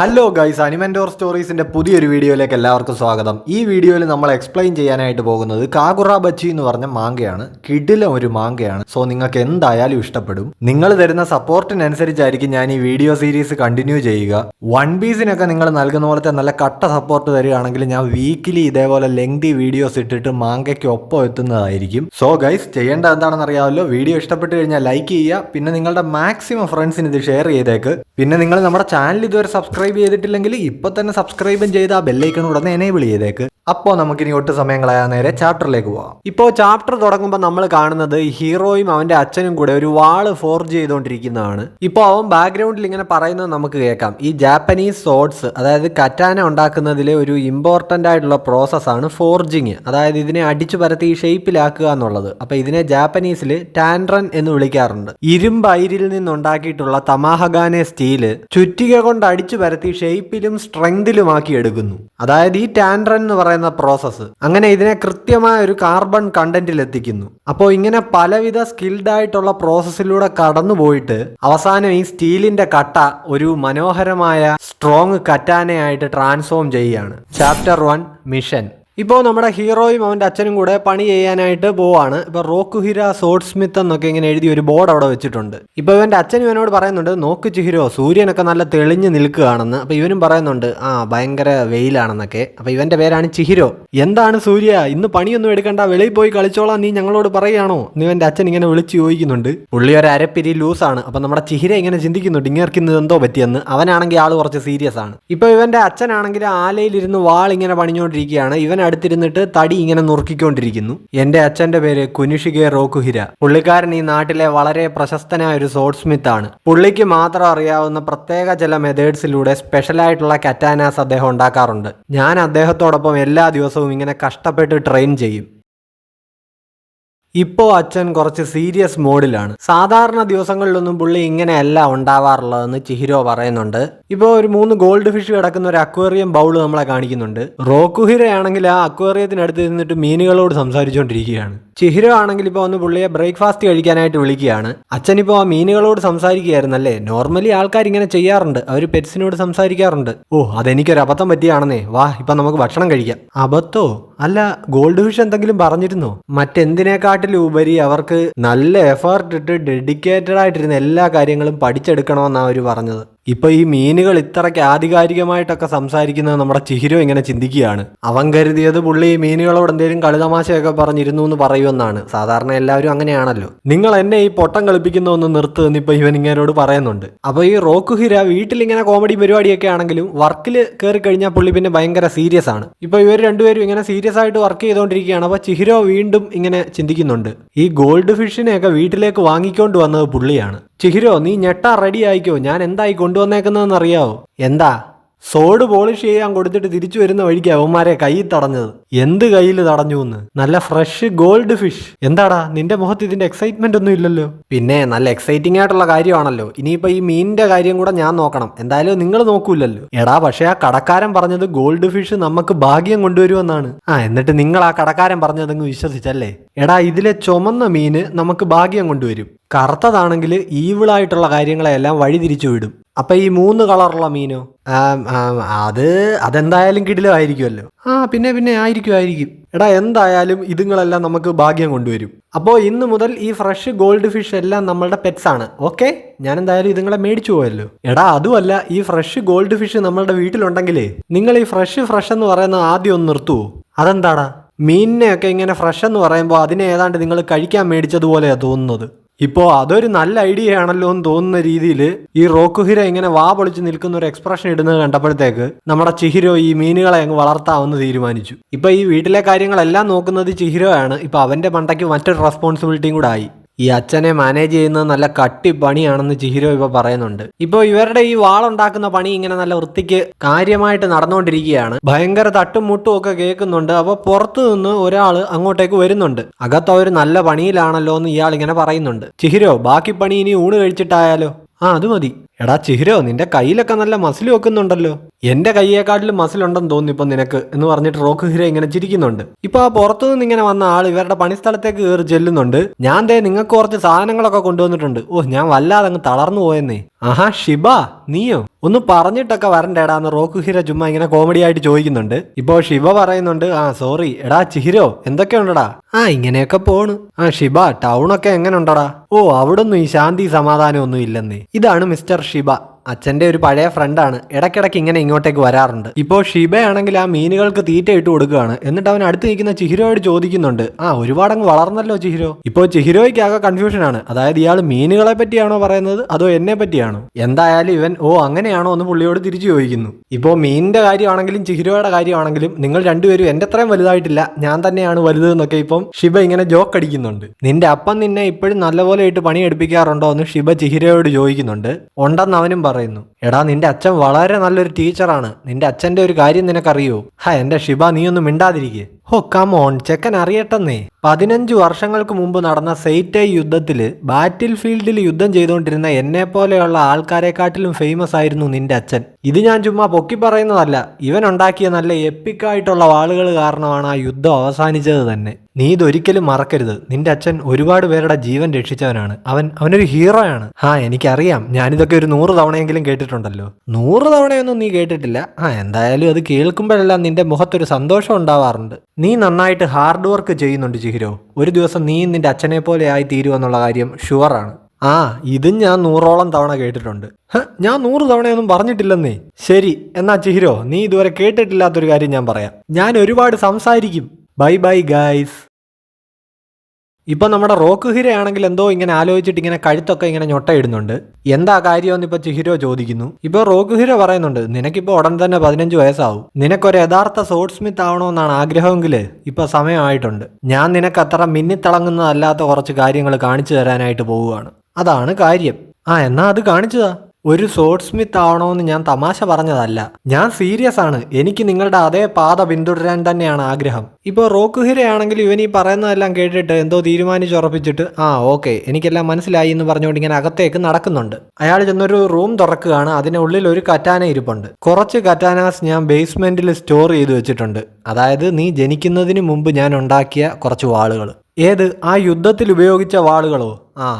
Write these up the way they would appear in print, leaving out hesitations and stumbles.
Hello guys, അനിമൻഡോർ സ്റ്റോറീസിന്റെ പുതിയൊരു വീഡിയോയിലേക്ക് എല്ലാവർക്കും സ്വാഗതം. ഈ വീഡിയോയിൽ നമ്മൾ എക്സ്പ്ലെയിൻ ചെയ്യാനായിട്ട് പോകുന്നത് കാഗുറ ബച്ചി എന്ന് പറഞ്ഞ മാങ്കയാണ്. കിടിലം ഒരു മാങ്കയാണ്. സോ നിങ്ങൾക്ക് എന്തായാലും ഇഷ്ടപ്പെടും. നിങ്ങൾ തരുന്ന സപ്പോർട്ടിനനുസരിച്ചായിരിക്കും ഞാൻ ഈ വീഡിയോ സീരീസ് കണ്ടിന്യൂ ചെയ്യുക. വൺ പീസിനൊക്കെ നിങ്ങൾ നൽകുന്ന പോലത്തെ നല്ല കട്ട സപ്പോർട്ട് തരികയാണെങ്കിൽ ഞാൻ വീക്കിലി ഇതേപോലെ ലെങ്തി വീഡിയോസ് ഇട്ടിട്ട് മാങ്കയ്ക്ക് ഒപ്പം എത്തുന്നതായിരിക്കും. സോ ഗൈസ്, ചെയ്യേണ്ട എന്താണെന്ന് അറിയാമല്ലോ. വീഡിയോ ഇഷ്ടപ്പെട്ട് കഴിഞ്ഞാൽ ലൈക്ക് ചെയ്യുക, പിന്നെ നിങ്ങളുടെ മാക്സിമം ഫ്രണ്ട്സിന് ഇത് ഷെയർ ചെയ്തേക്ക്. പിന്നെ നിങ്ങൾ നമ്മുടെ ചാനൽ ഇതുവരെ സബ്സ്ക്രൈബ് ചെയ്തിട്ടില്ലെങ്കിൽ ഇപ്പൊ തന്നെ സബ്സ്ക്രൈബും ചെയ്ത് ആ ബെല്ലൈക്കൺ ഉടനെ എനേബിൾ ചെയ്തേക്ക്. അപ്പോൾ നമുക്കിനി ഒട്ടും സമയം കളയാൻ നേരെ ചാപ്റ്ററിലേക്ക് പോവാം. ഇപ്പോൾ ചാപ്റ്റർ തുടങ്ങുമ്പോൾ നമ്മൾ കാണുന്നത് ഹീറോയും അവന്റെ അച്ഛനും കൂടെ ഒരു വാള് ഫോർജ് ചെയ്തുകൊണ്ടിരിക്കുന്നതാണ്. ഇപ്പോൾ അവൻ ബാക്ക്ഗ്രൗണ്ടിൽ ഇങ്ങനെ പറയുന്നത് നമുക്ക് കേൾക്കാം. ഈ ജാപ്പനീസ് സോഡ്സ്, അതായത് കറ്റാന ഉണ്ടാക്കുന്നതിലെ ഒരു ഇമ്പോർട്ടൻ്റ് ആയിട്ടുള്ള പ്രോസസ്സാണ് ഫോർജിങ്. അതായത് ഇതിനെ അടിച്ചു പരത്തി ഈ ഷേപ്പിലാക്കുക എന്നുള്ളത്. അപ്പോൾ ഇതിനെ ജാപ്പനീസിൽ ടാൻഡ്രൻ എന്ന് വിളിക്കാറുണ്ട്. ഇരുമ്പ് അയിരിൽ നിന്നുണ്ടാക്കിയിട്ടുള്ള തമാഹഗാനെ സ്റ്റീല് ചുറ്റിക കൊണ്ട് അടിച്ചു പരത്തി ഷേപ്പിലും സ്ട്രെങ്തിലുമാക്കി എടുക്കുന്നു. അതായത് ഈ ടാൻഡ്രൻ എന്ന് പറയുന്ന പ്രോസസ്സ് അങ്ങനെ ഇതിനെ കൃത്യമായ ഒരു കാർബൺ കണ്ടന്റിൽ എത്തിക്കുന്നു. അപ്പോൾ ഇങ്ങനെ പലവിധ സ്കിൽഡ് ആയിട്ടുള്ള പ്രോസസ്സിലൂടെ കടന്നു പോയിട്ട് അവസാനം ഈ സ്റ്റീലിന്റെ കട്ട ഒരു മനോഹരമായ സ്ട്രോങ് കറ്റാനയായിട്ട് ട്രാൻസ്ഫോം ചെയ്യുകയാണ്. Chapter 1 mission. ഇപ്പോൾ നമ്മുടെ ഹീറോയും അവൻ്റെ അച്ഛനും കൂടെ പണി ചെയ്യാനായിട്ട് പോവാണ്. ഇപ്പോൾ റോക്കുഹിര സോഡ് സ്മിത്ത് എന്നൊക്കെ ഇങ്ങനെ എഴുതി ഒരു ബോർഡ് അവിടെ വെച്ചിട്ടുണ്ട്. ഇപ്പോൾ ഇവൻ്റെ അച്ഛനും ഇവനോട് പറയുന്നുണ്ട്, നോക്ക് ചിഹിരോ, സൂര്യനൊക്കെ നല്ല തെളിഞ്ഞ് നിൽക്കുകയാണെന്ന്. അപ്പോൾ ഇവനും പറയുന്നുണ്ട്, ഭയങ്കര വെയിലാണെന്നൊക്കെ. അപ്പോൾ ഇവൻ്റെ പേരാണ് ചിഹിരോ. എന്താണ് സൂര്യ, ഇന്ന് പണിയൊന്നും എടുക്കണ്ട, വെളിയിൽ പോയി കളിച്ചോളാം, നീ ഞങ്ങളോട് പറയുകയാണോ എന്ന് ഇവൻ്റെ അച്ഛൻ ഇങ്ങനെ വിളിച്ച് ചോദിക്കുന്നുണ്ട്. പുള്ളി ഒരു അരപ്പിരി ലൂസാണ്. അപ്പോൾ നമ്മുടെ ചിഹിര ഇങ്ങനെ ചിന്തിക്കുന്നുണ്ട്, ഇങ്ങേർക്കുന്നത് എന്തോ പറ്റിയെന്ന്. അവനാണെങ്കിൽ ആൾ കുറച്ച് സീരിയസ് ആണ്. ഇപ്പോൾ ഇവൻ്റെ അച്ഛനാണെങ്കിൽ ആലയിലിരുന്ന് വാൾ ഇങ്ങനെ പണിഞ്ഞുകൊണ്ടിരിക്കുകയാണ്. ഇവൻ അടുത്തിരുന്നിട്ട് തടി ഇങ്ങനെ നുറുക്കിക്കൊണ്ടിരിക്കുന്നു. എന്റെ അച്ഛന്റെ പേര് കുനിഷിഗെ റോക്കുഹിര. പുള്ളിക്കാരൻ ഈ നാട്ടിലെ വളരെ പ്രശസ്തനായ ഒരു സോഡ് സ്മിത്ത് ആണ്. പുള്ളിക്ക് മാത്രം അറിയാവുന്ന പ്രത്യേക ചില മെത്തേഡ്സിലൂടെ സ്പെഷ്യലായിട്ടുള്ള കറ്റാനാസ് അദ്ദേഹം ഉണ്ടാക്കാറുണ്ട്. ഞാൻ അദ്ദേഹത്തോടൊപ്പം എല്ലാ ദിവസവും ഇങ്ങനെ കഷ്ടപ്പെട്ട് ട്രെയിൻ ചെയ്യും. ഇപ്പോൾ അച്ഛൻ കുറച്ച് സീരിയസ് മോഡിലാണ്. സാധാരണ ദിവസങ്ങളിലൊന്നും പുള്ളി ഇങ്ങനെയല്ല ഉണ്ടാവാറുള്ളതെന്ന് ചിഹിരോ പറയുന്നുണ്ട്. ഇപ്പോൾ ഒരു 3 ഗോൾഡ് ഫിഷ് കിടക്കുന്ന ഒരു അക്വേറിയം ബൗള് നമ്മളെ കാണിക്കുന്നുണ്ട്. റോക്കുഹിരയാണെങ്കിൽ ആ അക്വേറിയത്തിനടുത്ത് നിന്നിട്ട് മീനുകളോട് സംസാരിച്ചുകൊണ്ടിരിക്കുകയാണ്. ചിഹിരോ ആണെങ്കിൽ ഇപ്പോൾ ഒന്ന് പുള്ളിയെ ബ്രേക്ക്ഫാസ്റ്റ് കഴിക്കാനായിട്ട് വിളിക്കുകയാണ്. അച്ഛനിപ്പോൾ ആ മീനുകളോട് സംസാരിക്കുകയായിരുന്നല്ലേ. നോർമലി ആൾക്കാർ ഇങ്ങനെ ചെയ്യാറുണ്ട്, അവർ പെറ്റ്സിനോട് സംസാരിക്കാറുണ്ട്. അതെനിക്കൊരു അബദ്ധം പറ്റിയാണെന്നേ, വാ ഇപ്പം നമുക്ക് ഭക്ഷണം കഴിക്കാം. അബദ്ധോ? അല്ല, ഗോൾഡ് ഫിഷ് എന്തെങ്കിലും പറഞ്ഞിരുന്നോ? മറ്റെന്തിനേക്കാട്ടിലും ഉപരി അവർക്ക് നല്ല എഫേർട്ട് ഇട്ട് ഡെഡിക്കേറ്റഡ് ആയിട്ടിരുന്ന എല്ലാ കാര്യങ്ങളും പഠിച്ചെടുക്കണമെന്നാണ് അവർ പറഞ്ഞത്. ഇപ്പൊ ഈ മീനുകൾ ഇത്രയ്ക്ക് ആധികാരികമായിട്ടൊക്കെ സംസാരിക്കുന്നത് നമ്മുടെ ചിഹിരോ ഇങ്ങനെ ചിന്തിക്കുകയാണ്. അവൻ കരുതിയത് പുള്ളി ഈ മീനുകളോട് എന്തെങ്കിലും കളിതമാശയൊക്കെ പറഞ്ഞിരുന്നു എന്ന് പറയുമെന്നാണ്. സാധാരണ എല്ലാവരും അങ്ങനെയാണല്ലോ. നിങ്ങൾ എന്നെ ഈ പൊട്ടം കളിപ്പിക്കുന്ന ഒന്ന് നിർത്ത് എന്ന് ഇപ്പൊ ഇവൻ ഇങ്ങനോട് പറയുന്നുണ്ട്. അപ്പൊ ഈ റോക്കുഹിര വീട്ടിലിങ്ങനെ കോമഡി പരിപാടിയൊക്കെ ആണെങ്കിലും വർക്കിൽ കയറി കഴിഞ്ഞാൽ പുള്ളി പിന്നെ ഭയങ്കര സീരിയസ് ആണ്. ഇപ്പൊ ഇവർ രണ്ടുപേരും ഇങ്ങനെ സീരിയസ് ആയിട്ട് വർക്ക് ചെയ്തുകൊണ്ടിരിക്കുകയാണ്. അപ്പൊ ചിഹിരോ വീണ്ടും ഇങ്ങനെ ചിന്തിക്കുന്നുണ്ട്, ഈ ഗോൾഡ് ഫിഷിനെയൊക്കെ വീട്ടിലേക്ക് വാങ്ങിക്കൊണ്ട് വന്നത് പുള്ളിയാണ്. ചിഹിരോ, നീ ഞെട്ടാ റെഡി ആയിക്കോ, ഞാൻ എന്തായി കൊണ്ടുവന്നേക്കുന്നതെന്ന് അറിയാവോ? എന്താ? സോഡ് പോളിഷ് ചെയ്യാൻ കൊടുത്തിട്ട് തിരിച്ചു വരുന്ന വഴിക്ക് അവന്മാരെ കയ്യിൽ തടഞ്ഞത്. എന്ത് കയ്യിൽ തടഞ്ഞു എന്ന്? നല്ല ഫ്രഷ് ഗോൾഡ് ഫിഷ്. എന്താടാ നിന്റെ മുഖത്ത് ഇതിന്റെ എക്സൈറ്റ്മെന്റ് ഒന്നും ഇല്ലല്ലോ? പിന്നെ നല്ല എക്സൈറ്റിംഗ് ആയിട്ടുള്ള കാര്യമാണല്ലോ. ഇനിയിപ്പോ ഈ മീനിന്റെ കാര്യം കൂടെ ഞാൻ നോക്കണം. എന്തായാലും നിങ്ങൾ നോക്കൂലല്ലോ. എടാ, പക്ഷെ ആ കടക്കാരൻ പറഞ്ഞത് ഗോൾഡ് ഫിഷ് നമുക്ക് ഭാഗ്യം കൊണ്ടുവരുമെന്നാണ്. എന്നിട്ട് നിങ്ങൾ ആ കടക്കാരൻ പറഞ്ഞതങ്ങ് വിശ്വസിച്ചല്ലേ? എടാ, ഇതിലെ ചുമന്ന മീന് നമുക്ക് ഭാഗ്യം കൊണ്ടുവരും, കറുത്തതാണെങ്കിൽ ഈവിളായിട്ടുള്ള കാര്യങ്ങളെല്ലാം വഴിതിരിച്ചു വിടും. അപ്പൊ ഈ 3 കളറുള്ള മീനോ? അതെന്തായാലും കിടിലമായിരിക്കുമല്ലോ. പിന്നെ ആയിരിക്കും. എടാ, എന്തായാലും ഇതുങ്ങളെല്ലാം നമുക്ക് ഭാഗ്യം കൊണ്ടുവരും. അപ്പോൾ ഇന്ന് മുതൽ ഈ ഫ്രഷ് ഗോൾഡ് ഫിഷ് എല്ലാം നമ്മളുടെ പെറ്റ്സ് ആണ്. ഓക്കെ, ഞാൻ എന്തായാലും ഇതുങ്ങളെ മേടിച്ചു പോയല്ലോ. എടാ, അതുമല്ല, ഈ ഫ്രഷ് ഗോൾഡ് ഫിഷ് നമ്മളുടെ വീട്ടിലുണ്ടെങ്കിലേ നിങ്ങൾ ഈ ഫ്രഷ് എന്ന് പറയുന്നത് ആദ്യം ഒന്ന് നിർത്തുവോ? അതെന്താടാ? മീനിനെയൊക്കെ ഇങ്ങനെ ഫ്രഷ് എന്ന് പറയുമ്പോൾ അതിനെ ഏതാണ്ട് നിങ്ങൾ കഴിക്കാൻ മേടിച്ചതുപോലെയാണ് തോന്നുന്നത്. ഇപ്പോൾ അതൊരു നല്ല ഐഡിയ ആണല്ലോ എന്ന് തോന്നുന്ന രീതിയിൽ ഈ റോക്കുഹിര ഇങ്ങനെ വാ പൊളിച്ച് നിൽക്കുന്ന ഒരു എക്സ്പ്രഷൻ ഇടുന്നത് കണ്ടപ്പോഴത്തേക്ക് നമ്മുടെ ചിഹിരോ ഈ മീനുകളെ അങ്ങ് വളർത്താമെന്ന് തീരുമാനിച്ചു. ഇപ്പൊ ഈ വീട്ടിലെ കാര്യങ്ങളെല്ലാം നോക്കുന്നത് ചിഹിരോ ആണ്. ഇപ്പൊ അവന്റെ മണ്ടയ്ക്ക് മറ്റൊരു റെസ്പോൺസിബിലിറ്റിയും കൂടെ ആയി. ഈ അച്ഛനെ മാനേജ് ചെയ്യുന്നത് നല്ല കട്ടി പണിയാണെന്ന് ചിഹിരോ ഇപ്പൊ പറയുന്നുണ്ട്. ഇപ്പോൾ ഇവരുടെ ഈ വാളുണ്ടാക്കുന്ന പണി ഇങ്ങനെ നല്ല വൃത്തിക്ക് കാര്യമായിട്ട് നടന്നുകൊണ്ടിരിക്കുകയാണ്. ഭയങ്കര തട്ടും മുട്ടും ഒക്കെ കേൾക്കുന്നുണ്ട്. അപ്പോൾ പുറത്തു നിന്ന് ഒരാൾ അങ്ങോട്ടേക്ക് വരുന്നുണ്ട്. അകത്ത് അവർ നല്ല പണിയിലാണല്ലോ എന്ന് ഇയാൾ ഇങ്ങനെ പറയുന്നുണ്ട്. ചിഹിരോ, ബാക്കി പണി ഇനി ഊണ് കഴിച്ചിട്ടായാലോ? അത് മതി. എടാ ചിഹിരോ, നിന്റെ കയ്യിലൊക്കെ നല്ല മസിൽ വെക്കുന്നുണ്ടല്ലോ. എന്റെ കയ്യേക്കാട്ടിലും മസിലുണ്ടെന്ന് തോന്നുന്നു ഇപ്പൊ നിനക്ക് എന്ന് പറഞ്ഞിട്ട് റോക്ക് ഹീറോ ഇങ്ങനെ ചിരിക്കുന്നുണ്ട്. ഇപ്പൊ ആ പുറത്തുനിന്ന് ഇങ്ങനെ വന്ന ആൾ ഇവരുടെ പണിസ്ഥലത്തേക്ക് കയറി ചെല്ലുന്നുണ്ട്. ഞാൻ ദേ നിങ്ങൾക്ക് കുറച്ച് സാധനങ്ങളൊക്കെ കൊണ്ടുവന്നിട്ടുണ്ട്. ഓ ഞാൻ വല്ലാതെ അങ്ങ് തളർന്നു പോയെന്നേ. ആഹാ ഷിബ നീയോ, ഒന്ന് പറഞ്ഞിട്ടൊക്കെ വരണ്ടേടാന്ന് റോക്ക് ഹീറോ ചുമ്മാ ഇങ്ങനെ കോമഡി ആയിട്ട് ചോദിക്കുന്നുണ്ട്. ഇപ്പോ ഷിബ പറയുന്നുണ്ട്, ആ സോറി എടാ ചിഹിരോ എന്തൊക്കെയുണ്ടടാ. ആ ഇങ്ങനെയൊക്കെ പോണ്. ആ ഷിബ ടൗണൊക്കെ എങ്ങനെ ഉണ്ടടാ. ഓ അവിടൊന്നും ഈ ശാന്തി സമാധാനം ഒന്നും ഇല്ലെന്നേ. ഇതാണ് മിസ്റ്റർ ഷിബ, അച്ഛന്റെ ഒരു പഴയ ഫ്രണ്ടാണ്. ഇടയ്ക്കിടയ്ക്ക് ഇങ്ങനെ ഇങ്ങോട്ടേക്ക് വരാറുണ്ട്. ഇപ്പോൾ ഷിബയാണെങ്കിൽ ആ മീനുകൾക്ക് തീറ്റ ഇട്ട് കൊടുക്കുകയാണ്. എന്നിട്ട് അവൻ അടുത്ത് നിൽക്കുന്ന ചിഹിരോയോട് ചോദിക്കുന്നുണ്ട്, ആ ഒരുപാടങ്ങ് വളർന്നല്ലോ ചിഹിരോ. ഇപ്പോൾ ചിഹിരോയ്ക്ക് ആകെ കൺഫ്യൂഷൻ ആണ്. അതായത് ഇയാൾ മീനുകളെ പറ്റിയാണോ പറയുന്നത് അതോ എന്നെ പറ്റിയാണോ. എന്തായാലും ഇവൻ ഓ അങ്ങനെയാണോ എന്ന് പുള്ളിയോട് തിരിച്ചു ചോദിക്കുന്നു. ഇപ്പോൾ മീനിന്റെ കാര്യമാണെങ്കിലും ചിഹിരോയുടെ കാര്യമാണെങ്കിലും നിങ്ങൾ രണ്ടുപേരും എന്റെ അത്രയും വലുതായിട്ടില്ല, ഞാൻ തന്നെയാണ് വലുത് എന്നൊക്കെ ഇപ്പം ഷിബ ഇങ്ങനെ ജോക്ക് അടിക്കുന്നുണ്ട്. നിന്റെ അപ്പം നിന്നെ ഇപ്പോഴും നല്ലപോലെ ഇട്ട് പണി എടുപ്പിക്കാറുണ്ടോ എന്ന് ഷിബ ചിഹിരോയോട് ചോദിക്കുന്നുണ്ട്. ഉണ്ടെന്ന് അവനും പറയുന്നു. എടാ നിന്റെ അച്ഛൻ വളരെ നല്ലൊരു ടീച്ചറാണ്. നിന്റെ അച്ഛന്റെ ഒരു കാര്യം നിനക്കറിയോ. എന്റെ ഷിബ നീ ഒന്നും മിണ്ടാതിരിക്കേ. ഹോ കമോൺ ചെക്കൻ അറിയട്ടെന്നേ. 15 വർഷങ്ങൾക്ക് മുമ്പ് നടന്ന സെയ്റ്റൈ യുദ്ധത്തിൽ ബാറ്റിൽ ഫീൽഡിൽ യുദ്ധം ചെയ്തുകൊണ്ടിരുന്ന എന്നെ പോലെയുള്ള ആൾക്കാരെക്കാട്ടിലും ഫേമസ് ആയിരുന്നു നിന്റെ അച്ഛൻ. ഇത് ഞാൻ ചുമ്മാ പൊക്കി പറയുന്നതല്ല, ഇവൻ ഉണ്ടാക്കിയ നല്ല എപ്പിക്കായിട്ടുള്ള വാളുകൾ കാരണമാണ് ആ യുദ്ധം അവസാനിച്ചത് തന്നെ. നീ ഇതൊരിക്കലും മറക്കരുത്. നിന്റെ അച്ഛൻ ഒരുപാട് പേരുടെ ജീവൻ രക്ഷിച്ചവനാണ്. അവനൊരു ഹീറോയാണ്. എനിക്കറിയാം, ഞാനിതൊക്കെ ഒരു 100 തവണയെങ്കിലും കേട്ടിട്ടുണ്ടല്ലോ. 100 തവണയൊന്നും നീ കേട്ടിട്ടില്ല. എന്തായാലും അത് കേൾക്കുമ്പോഴെല്ലാം നിന്റെ മുഖത്തൊരു സന്തോഷം ഉണ്ടാവാറുണ്ട്. നീ നന്നായിട്ട് ഹാർഡ് വർക്ക് ചെയ്യുന്നുണ്ട് ചിഹിരോ. ഒരു ദിവസം നീ നിന്റെ അച്ഛനെ പോലെ ആയി തീരുമെന്നുള്ള കാര്യം ഷുവറാണ്. ഇതും ഞാൻ 100ഓളം തവണ കേട്ടിട്ടുണ്ട്. ഞാൻ 100 തവണയൊന്നും പറഞ്ഞിട്ടില്ലെന്നേ. ശരി എന്നാ ചിഹിരോ, നീ ഇതുവരെ കേട്ടിട്ടില്ലാത്തൊരു കാര്യം ഞാൻ പറയാം. ഞാൻ ഒരുപാട് സംസാരിക്കും. Bye bye guys. ഇപ്പൊ നമ്മുടെ റോക്ക് ഹീറോ ആണെങ്കിൽ എന്തോ ഇങ്ങനെ ആലോചിച്ചിട്ട് ഇങ്ങനെ കഴുത്തൊക്കെ ഇങ്ങനെ ഞൊട്ടയിടുന്നുണ്ട്. എന്താ കാര്യമെന്ന് ഇപ്പൊ ചിഹിരോ ചോദിക്കുന്നു. ഇപ്പൊ റോക്ക് ഹീറോ പറയുന്നുണ്ട്, നിനക്കിപ്പോ ഉടൻ തന്നെ 15 വയസ്സാവും. നിനക്കൊരു യഥാർത്ഥ സോഡ് സ്മിത്ത് ആവണമെന്നാണ് ആഗ്രഹമെങ്കിൽ ഇപ്പൊ സമയമായിട്ടുണ്ട്. ഞാൻ നിനക്ക് അത്ര മിന്നിത്തിളങ്ങുന്നതല്ലാത്ത കുറച്ച് കാര്യങ്ങൾ കാണിച്ചു തരാനായിട്ട് പോവുകയാണ്. അതാണ് കാര്യം. എന്നാ അത് കാണിച്ചതാ. ഒരു സോഡ് സ്മിത്ത് ആവണമെന്ന് ഞാൻ തമാശ പറഞ്ഞതല്ല, ഞാൻ സീരിയസ് ആണ്. എനിക്ക് നിങ്ങളുടെ അതേ പാത പിന്തുടരാൻ തന്നെയാണ് ആഗ്രഹം. ഇപ്പോൾ റോക്ക് ഹീറോ ആണെങ്കിൽ ഇവൻ ഈ പറയുന്നതെല്ലാം കേട്ടിട്ട് എന്തോ തീരുമാനിച്ചുറപ്പിച്ചിട്ട് ഓക്കെ എനിക്കെല്ലാം മനസ്സിലായി എന്ന് പറഞ്ഞുകൊണ്ട് ഇങ്ങനെ അകത്തേക്ക് നടക്കുന്നുണ്ട്. അയാൾ ചെന്നൊരു റൂം തുറക്കുകയാണ്. അതിനുള്ളിൽ ഒരു കറ്റാന ഇരിപ്പുണ്ട്. കുറച്ച് കറ്റാനാസ് ഞാൻ ബേസ്മെന്റിൽ സ്റ്റോർ ചെയ്ത് വെച്ചിട്ടുണ്ട്. അതായത് നീ ജനിക്കുന്നതിന് മുമ്പ് ഞാൻ ഉണ്ടാക്കിയ കുറച്ച് വാളുകൾ. ഏത് ആ യുദ്ധത്തിൽ ഉപയോഗിച്ച വാളുകളോ?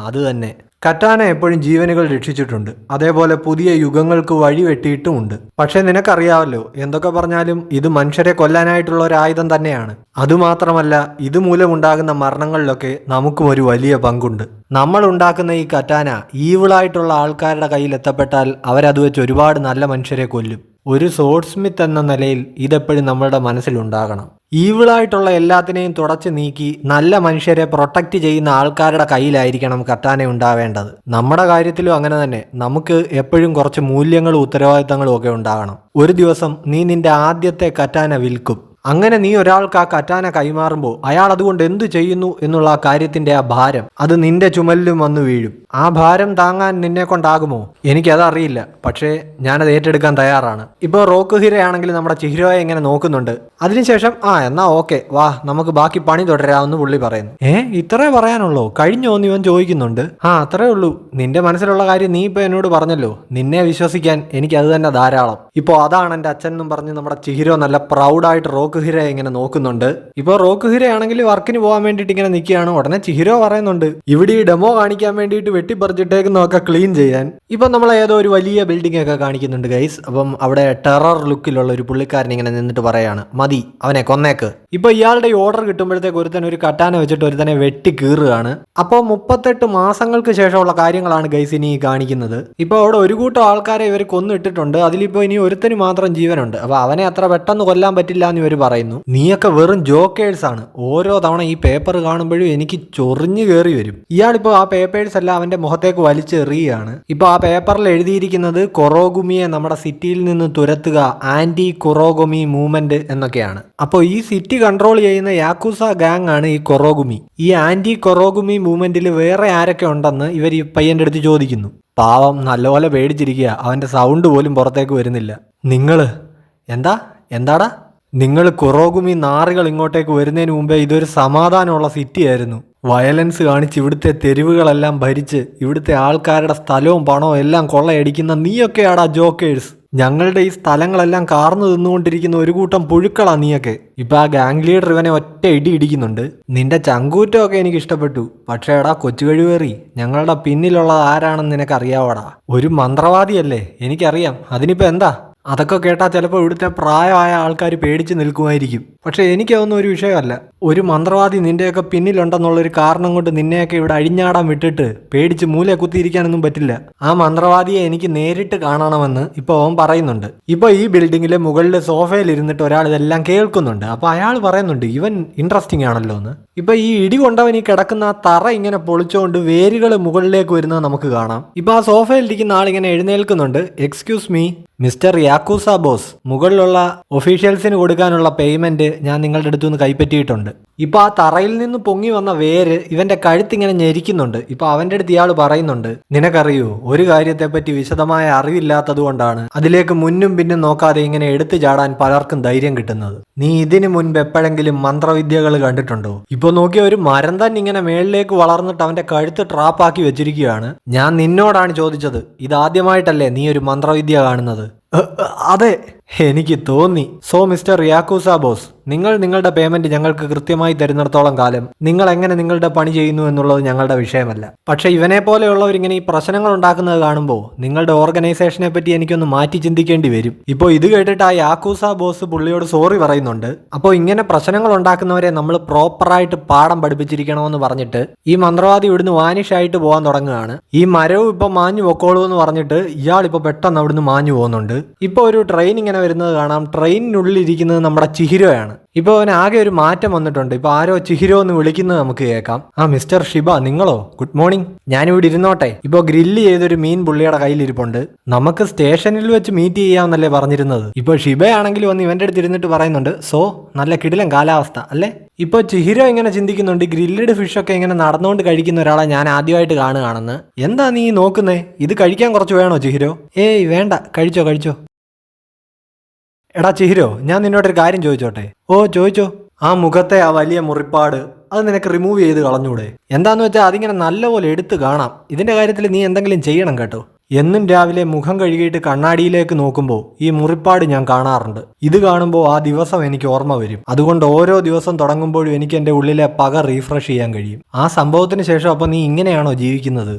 അത് തന്നെ. കറ്റാന എപ്പോഴും ജീവനുകൾ രക്ഷിച്ചിട്ടുണ്ട്. അതേപോലെ പുതിയ യുഗങ്ങൾക്ക് വഴി വെട്ടിയിട്ടുമുണ്ട്. പക്ഷെ നിനക്കറിയാമല്ലോ, എന്തൊക്കെ പറഞ്ഞാലും ഇത് മനുഷ്യരെ കൊല്ലാനായിട്ടുള്ള ഒരു ആയുധം തന്നെയാണ്. അതുമാത്രമല്ല ഇതുമൂലമുണ്ടാകുന്ന മരണങ്ങളിലൊക്കെ നമുക്കും ഒരു വലിയ പങ്കുണ്ട്. നമ്മൾ ഉണ്ടാക്കുന്ന ഈ കറ്റാന ഈവിളായിട്ടുള്ള ആൾക്കാരുടെ കയ്യിൽ എത്തപ്പെട്ടാൽ അവരത് വെച്ച് ഒരുപാട് നല്ല മനുഷ്യരെ കൊല്ലും. ഒരു സോഡ് സ്മിത്ത് എന്ന നിലയിൽ ഇതെപ്പോഴും നമ്മളുടെ മനസ്സിലുണ്ടാകണം. ഈവിളായിട്ടുള്ള എല്ലാത്തിനെയും തുടച്ചു നീക്കി നല്ല മനുഷ്യരെ പ്രൊട്ടക്റ്റ് ചെയ്യുന്ന ആൾക്കാരുടെ കയ്യിലായിരിക്കണം കറ്റാന ഉണ്ടാവേണ്ടത്. നമ്മുടെ കാര്യത്തിലും അങ്ങനെ തന്നെ. നമുക്ക് എപ്പോഴും കുറച്ച് മൂല്യങ്ങളും ഉത്തരവാദിത്തങ്ങളും ഒക്കെ ഉണ്ടാകണം. ഒരു ദിവസം നീ നിന്റെ ആദ്യത്തെ കറ്റാന വിൽക്കും. അങ്ങനെ നീ ഒരാൾക്ക് ആ കറ്റാന കൈമാറുമ്പോൾ അയാൾ അതുകൊണ്ട് എന്തു ചെയ്യുന്നു എന്നുള്ള ആ കാര്യത്തിന്റെ ആ ഭാരം അത് നിന്റെ ചുമലിലും വന്നു വീഴും. ആ ഭാരം താങ്ങാൻ നിന്നെ കൊണ്ടാകുമോ? എനിക്കതറിയില്ല, പക്ഷേ ഞാനത് ഏറ്റെടുക്കാൻ തയ്യാറാണ്. ഇപ്പോൾ റോക്ക് ഹീറോ ആണെങ്കിൽ നമ്മുടെ ചിഹിരോയെ ഇങ്ങനെ നോക്കുന്നുണ്ട്. അതിനുശേഷം എന്നാ ഓക്കെ വാ നമുക്ക് ബാക്കി പണി തുടരാമെന്ന് പുള്ളി പറയുന്നു. ഇത്രേ പറയാനുള്ളൂ കഴിഞ്ഞോ എന്ന് ഇവൻ ചോദിക്കുന്നുണ്ട്. അത്രേ ഉള്ളൂ. നിന്റെ മനസ്സിലുള്ള കാര്യം നീ ഇപ്പൊ എന്നോട് പറഞ്ഞല്ലോ. നിന്നെ വിശ്വസിക്കാൻ എനിക്ക് അത് തന്നെ ധാരാളം. ഇപ്പോൾ അതാണ് എൻ്റെ അച്ഛൻ എന്നും പറഞ്ഞ് നമ്മുടെ ചിഹിരോ നല്ല പ്രൗഡായിട്ട് റോക്ക് ഹീറോ ഇങ്ങനെ നോക്കുന്നുണ്ട്. ഇപ്പോൾ റോക്ക് ഹീറോ ആണെങ്കിൽ വർക്കിന് പോകാൻ വേണ്ടിയിട്ട് ഇങ്ങനെ നിൽക്കുകയാണ്. ഉടനെ ചിഹിരോ പറയുന്നുണ്ട്, ഇവിടെ ഈ ഡെമോ കാണിക്കാൻ വേണ്ടിയിട്ട് വെട്ടിപ്പറിച്ചിട്ടേക്കുന്നതൊക്കെ ക്ലീൻ ചെയ്യാൻ. ഇപ്പം നമ്മൾ ഏതോ ഒരു വലിയ ബിൽഡിംഗ് ഒക്കെ കാണിക്കുന്നുണ്ട് ഗൈസ്. അപ്പം അവിടെ ടെറർ ലുക്കിലുള്ള ഒരു പുള്ളിക്കാരൻ ഇങ്ങനെ നിന്നിട്ട് പറയാണ്, മതി അവനെ കൊന്നേക്ക്. ഇപ്പൊ ഇയാളുടെ ഓർഡർ കിട്ടുമ്പോഴത്തേക്ക് ഒരുത്തൻ ഒരു കറ്റാന വെച്ചിട്ട് ഒരുത്തനെ വെട്ടി കീറുകയാണ്. അപ്പോൾ 38 മാസങ്ങൾക്ക് ശേഷമുള്ള കാര്യങ്ങളാണ് ഗൈസ് ഇനി കാണിക്കുന്നത്. ഇപ്പൊ അവിടെ ഒരു കൂട്ടം ആൾക്കാരെ ഇവർ കൊന്നിട്ടിട്ടുണ്ട്. അതിലിപ്പോ ഇനി ഒരുത്തന് മാത്രം ജീവനുണ്ട്. അപ്പൊ അവനെ അത്ര പെട്ടെന്ന് കൊല്ലാൻ പറ്റില്ല എന്ന് ഇവർ പറയുന്നു. നീയൊക്കെ വെറും ജോക്കേഴ്സ് ആണ്. ഓരോ തവണ ഈ പേപ്പർ കാണുമ്പോഴും എനിക്ക് ചൊറിഞ്ഞു കയറി വരും. ഇയാളിപ്പോ ആ പേപ്പേഴ്സ് എല്ലാം അവന്റെ മുഖത്തേക്ക് വലിച്ചെറിയുകയാണ്. ഇപ്പൊ ആ പേപ്പറിൽ എഴുതിയിരിക്കുന്നത് കൊറോഗുമിയെ നമ്മുടെ സിറ്റിയിൽ നിന്ന് തുരത്തുക, ആന്റി കൊറോഗുമി മൂവ്മെന്റ് എന്നൊക്കെയാണ്. അപ്പോൾ ഈ സിറ്റി കൺട്രോൾ ചെയ്യുന്ന യാക്കുസ ഗാങ് ആണ് ഈ കൊറോഗുമി. ഈ ആന്റി കൊറോഗുമി മൂവ്മെന്റിൽ വേറെ ആരൊക്കെ ഉണ്ടെന്ന് ഇവർ ഈ പയ്യന്റെ അടുത്ത് ചോദിക്കുന്നു. പാവം നല്ലപോലെ പേടിച്ചിരിക്കുക. അവന്റെ സൗണ്ട് പോലും പുറത്തേക്ക് വരുന്നില്ല. എന്താടാ നിങ്ങൾ കൊറോഗുമി നാറുകൾ ഇങ്ങോട്ടേക്ക് വരുന്നതിന് മുമ്പേ ഇതൊരു സമാധാനമുള്ള സിറ്റി ആയിരുന്നു. വയലൻസ് കാണിച്ച് ഇവിടുത്തെ തെരുവുകളെല്ലാം ഭരിച്ച് ഇവിടുത്തെ ആൾക്കാരുടെ സ്ഥലവും പണവും എല്ലാം കൊള്ളയടിക്കുന്ന നീയൊക്കെയാടാ ജോക്കേഴ്സ്. ഞങ്ങളുടെ ഈ സ്ഥലങ്ങളെല്ലാം കാർന്നു തിന്നുകൊണ്ടിരിക്കുന്ന ഒരു കൂട്ടം പുഴുക്കളാ നീയൊക്കെ. ഇപ്പൊ ആ ഗാങ് ലീഡർ ഇവനെ ഒറ്റ ഇടി ഇടിക്കുന്നുണ്ട്. നിന്റെ ചങ്കൂറ്റമൊക്കെ എനിക്ക് ഇഷ്ടപ്പെട്ടു. പക്ഷേ എടാ കൊച്ചു കഴിവേറി, ഞങ്ങളുടെ പിന്നിലുള്ളത് ആരാണെന്ന് നിനക്കറിയാവോടാ? ഒരു മന്ത്രവാദിയല്ലേ? എനിക്കറിയാം. അതിനിപ്പോ എന്താ? അതൊക്കെ കേട്ടാൽ ചിലപ്പോൾ ഇവിടുത്തെ പ്രായമായ ആൾക്കാർ പേടിച്ച് നിൽക്കുമായിരിക്കും. പക്ഷെ എനിക്കതൊന്നും ഒരു വിഷയമല്ല. ഒരു മന്ത്രവാദി നിന്റെയൊക്കെ പിന്നിലുണ്ടെന്നുള്ളൊരു കാരണം കൊണ്ട് നിന്നെയൊക്കെ ഇവിടെ അഴിഞ്ഞാടാൻ വിട്ടിട്ട് പേടിച്ച് മൂല കുത്തിയിരിക്കാനൊന്നും പറ്റില്ല. ആ മന്ത്രവാദിയെ എനിക്ക് നേരിട്ട് കാണണമെന്ന് ഇപ്പോൾ അവൻ പറയുന്നുണ്ട്. ഇപ്പോൾ ഈ ബിൽഡിങ്ങിലെ മുകളിലെ സോഫയിൽ ഇരുന്നിട്ട് ഒരാൾ ഇതെല്ലാം കേൾക്കുന്നുണ്ട്. അപ്പോൾ അയാൾ പറയുന്നുണ്ട് ഇവൻ ഇൻട്രസ്റ്റിംഗ് ആണല്ലോ എന്ന്. ഇപ്പൊ ഈ ഇടി കൊണ്ടവൻ ഈ കിടക്കുന്ന ആ തറ ഇങ്ങനെ പൊളിച്ചുകൊണ്ട് വേരുകൾ മുകളിലേക്ക് വരുന്നത് നമുക്ക് കാണാം. ഇപ്പൊ ആ സോഫയിൽ ഇരിക്കുന്ന ആൾ ഇങ്ങനെ എഴുന്നേൽക്കുന്നുണ്ട്. എക്സ്ക്യൂസ് മീ മിസ്റ്റർ യാക്കൂസ ബോസ്, മുകളിലുള്ള ഒഫീഷ്യൽസിന് കൊടുക്കാനുള്ള പേയ്മെന്റ് ഞാൻ നിങ്ങളുടെ അടുത്തുനിന്ന് കൈപ്പറ്റിയിട്ടുണ്ട്. ഇപ്പൊ ആ തറയിൽ നിന്ന് പൊങ്ങി വന്ന വേര് ഇവന്റെ കഴുത്തിങ്ങനെ ഞെരിക്കുന്നുണ്ട്. ഇപ്പൊ അവന്റെ അടുത്ത് ഇയാൾ പറയുന്നുണ്ട്, നിനക്കറിയോ, ഒരു കാര്യത്തെപ്പറ്റി വിശദമായ അറിവില്ലാത്തത് കൊണ്ടാണ് അതിലേക്ക് മുന്നും പിന്നും നോക്കാതെ ഇങ്ങനെ എടുത്തു ചാടാൻ പലർക്കും ധൈര്യം കിട്ടുന്നത്. നീ ഇതിനു മുൻപ് എപ്പോഴെങ്കിലും മന്ത്രവിദ്യകൾ കണ്ടിട്ടുണ്ടോ? ഇപ്പൊ നോക്കിയ ഒരു മരം തന്നെ ഇങ്ങനെ മേളിലേക്ക് വളർന്നിട്ട് അവന്റെ കഴുത്ത് ട്രാപ്പാക്കി വെച്ചിരിക്കുകയാണ്. ഞാൻ നിന്നോടാണ് ചോദിച്ചത്, ഇതാദ്യമായിട്ടല്ലേ നീ ഒരു മന്ത്രവിദ്യ കാണുന്നത്? അതെ, എനിക്ക് തോന്നി. സോ മിസ്റ്റർ യാക്കൂസ ബോസ്, നിങ്ങൾ നിങ്ങളുടെ പേയ്മെന്റ് ഞങ്ങൾക്ക് കൃത്യമായി തരുന്നിടത്തോളം കാലം നിങ്ങൾ എങ്ങനെ നിങ്ങളുടെ പണി ചെയ്യുന്നു എന്നുള്ളത് ഞങ്ങളുടെ വിഷയമല്ല. പക്ഷെ ഇവനെ പോലെയുള്ളവർ ഇങ്ങനെ ഈ പ്രശ്നങ്ങൾ ഉണ്ടാക്കുന്നത് കാണുമ്പോൾ നിങ്ങളുടെ ഓർഗനൈസേഷനെ പറ്റി എനിക്കൊന്ന് മാറ്റി ചിന്തിക്കേണ്ടി വരും. ഇപ്പോൾ ഇത് കേട്ടിട്ട് ആ യാക്കൂസ ബോസ് പുള്ളിയോട് സോറി പറയുന്നുണ്ട്. അപ്പോൾ ഇങ്ങനെ പ്രശ്നങ്ങൾ ഉണ്ടാക്കുന്നവരെ നമ്മൾ പ്രോപ്പറായിട്ട് പാഠം പഠിപ്പിച്ചിരിക്കണമെന്ന് പറഞ്ഞിട്ട് ഈ മന്ത്രവാദി ഇവിടുന്ന് വാനിഷായിട്ട് പോകാൻ തുടങ്ങുകയാണ്. ഈ മരവും ഇപ്പൊ മാഞ്ഞു പൊക്കോളൂ എന്ന് പറഞ്ഞിട്ട് ഇയാൾ ഇപ്പൊ പെട്ടെന്ന് അവിടുന്ന് മാഞ്ഞു പോകുന്നുണ്ട്. ഇപ്പൊ ഒരു ട്രെയിൻ ഇങ്ങനെ വരുന്നത് കാണാം. ട്രെയിനിനുള്ളിൽ ഇരിക്കുന്നത് നമ്മുടെ ചിഹിരോയാണ്. ഇപ്പൊ അവന് ആകെ ഒരു മാറ്റം വന്നിട്ടുണ്ട്. ഇപ്പൊ ആരോ ചിഹിരോ എന്ന് വിളിക്കുന്നത് നമുക്ക് കേൾക്കാം. ആ മിസ്റ്റർ ഷിബ, നിങ്ങളോ? Good morning. ഞാനിവിടെ ഇരുന്നോട്ടെ? ഇപ്പൊ ഗ്രില്ല് ചെയ്തൊരു മീൻ പുള്ളിയുടെ കയ്യിലിരിപ്പുണ്ട്. നമുക്ക് സ്റ്റേഷനിൽ വെച്ച് മീറ്റ് ചെയ്യാമെന്നല്ലേ പറഞ്ഞിരുന്നത്. ഇപ്പൊ ഷിബയാണെങ്കിൽ വന്ന് ഇവന്റെ അടുത്ത് ഇരുന്നിട്ട് പറയുന്നുണ്ട്, സോ നല്ല കിടിലൻ കാലാവസ്ഥ അല്ലേ? ഇപ്പൊ ചിഹിരോ ഇങ്ങനെ ചിന്തിക്കുന്നുണ്ട്, ഗ്രില്ലഡ് ഫിഷൊക്കെ ഇങ്ങനെ നടന്നുകൊണ്ട് കഴിക്കുന്ന ഒരാളെ ഞാൻ ആദ്യമായിട്ട് കാണുകയാണെന്ന്. എന്താ നീ നോക്കുന്നേ? ഇത് കഴിക്കാൻ കുറച്ച് വേണോ ചിഹിരോ? ഏയ് വേണ്ട, കഴിച്ചോ കഴിച്ചോ. എടാ ചിഹിരോ, ഞാൻ നിന്നോടൊരു കാര്യം ചോദിച്ചോട്ടെ? ഓ ചോദിച്ചോ. ആ മുഖത്തെ ആ വലിയ മുറിപ്പാട് അത് നിനക്ക് റിമൂവ് ചെയ്ത് കളഞ്ഞൂടെ? എന്താന്ന് വെച്ചാൽ അതിങ്ങനെ നല്ലപോലെ എടുത്ത് കാണാം. ഇതിന്റെ കാര്യത്തിൽ നീ എന്തെങ്കിലും ചെയ്യണം കേട്ടോ. എന്നും രാവിലെ മുഖം കഴുകിയിട്ട് കണ്ണാടിയിലേക്ക് നോക്കുമ്പോൾ ഈ മുറിപ്പാട് ഞാൻ കാണാറുണ്ട്. ഇത് കാണുമ്പോൾ ആ ദിവസം എനിക്ക് ഓർമ്മ വരും. അതുകൊണ്ട് ഓരോ ദിവസം തുടങ്ങുമ്പോഴും എനിക്ക് എൻ്റെ ഉള്ളിലെ പക റീഫ്രഷ് ചെയ്യാൻ കഴിയും. ആ സംഭവത്തിന് ശേഷം അപ്പോൾ നീ ഇങ്ങനെയാണോ ജീവിക്കുന്നത്?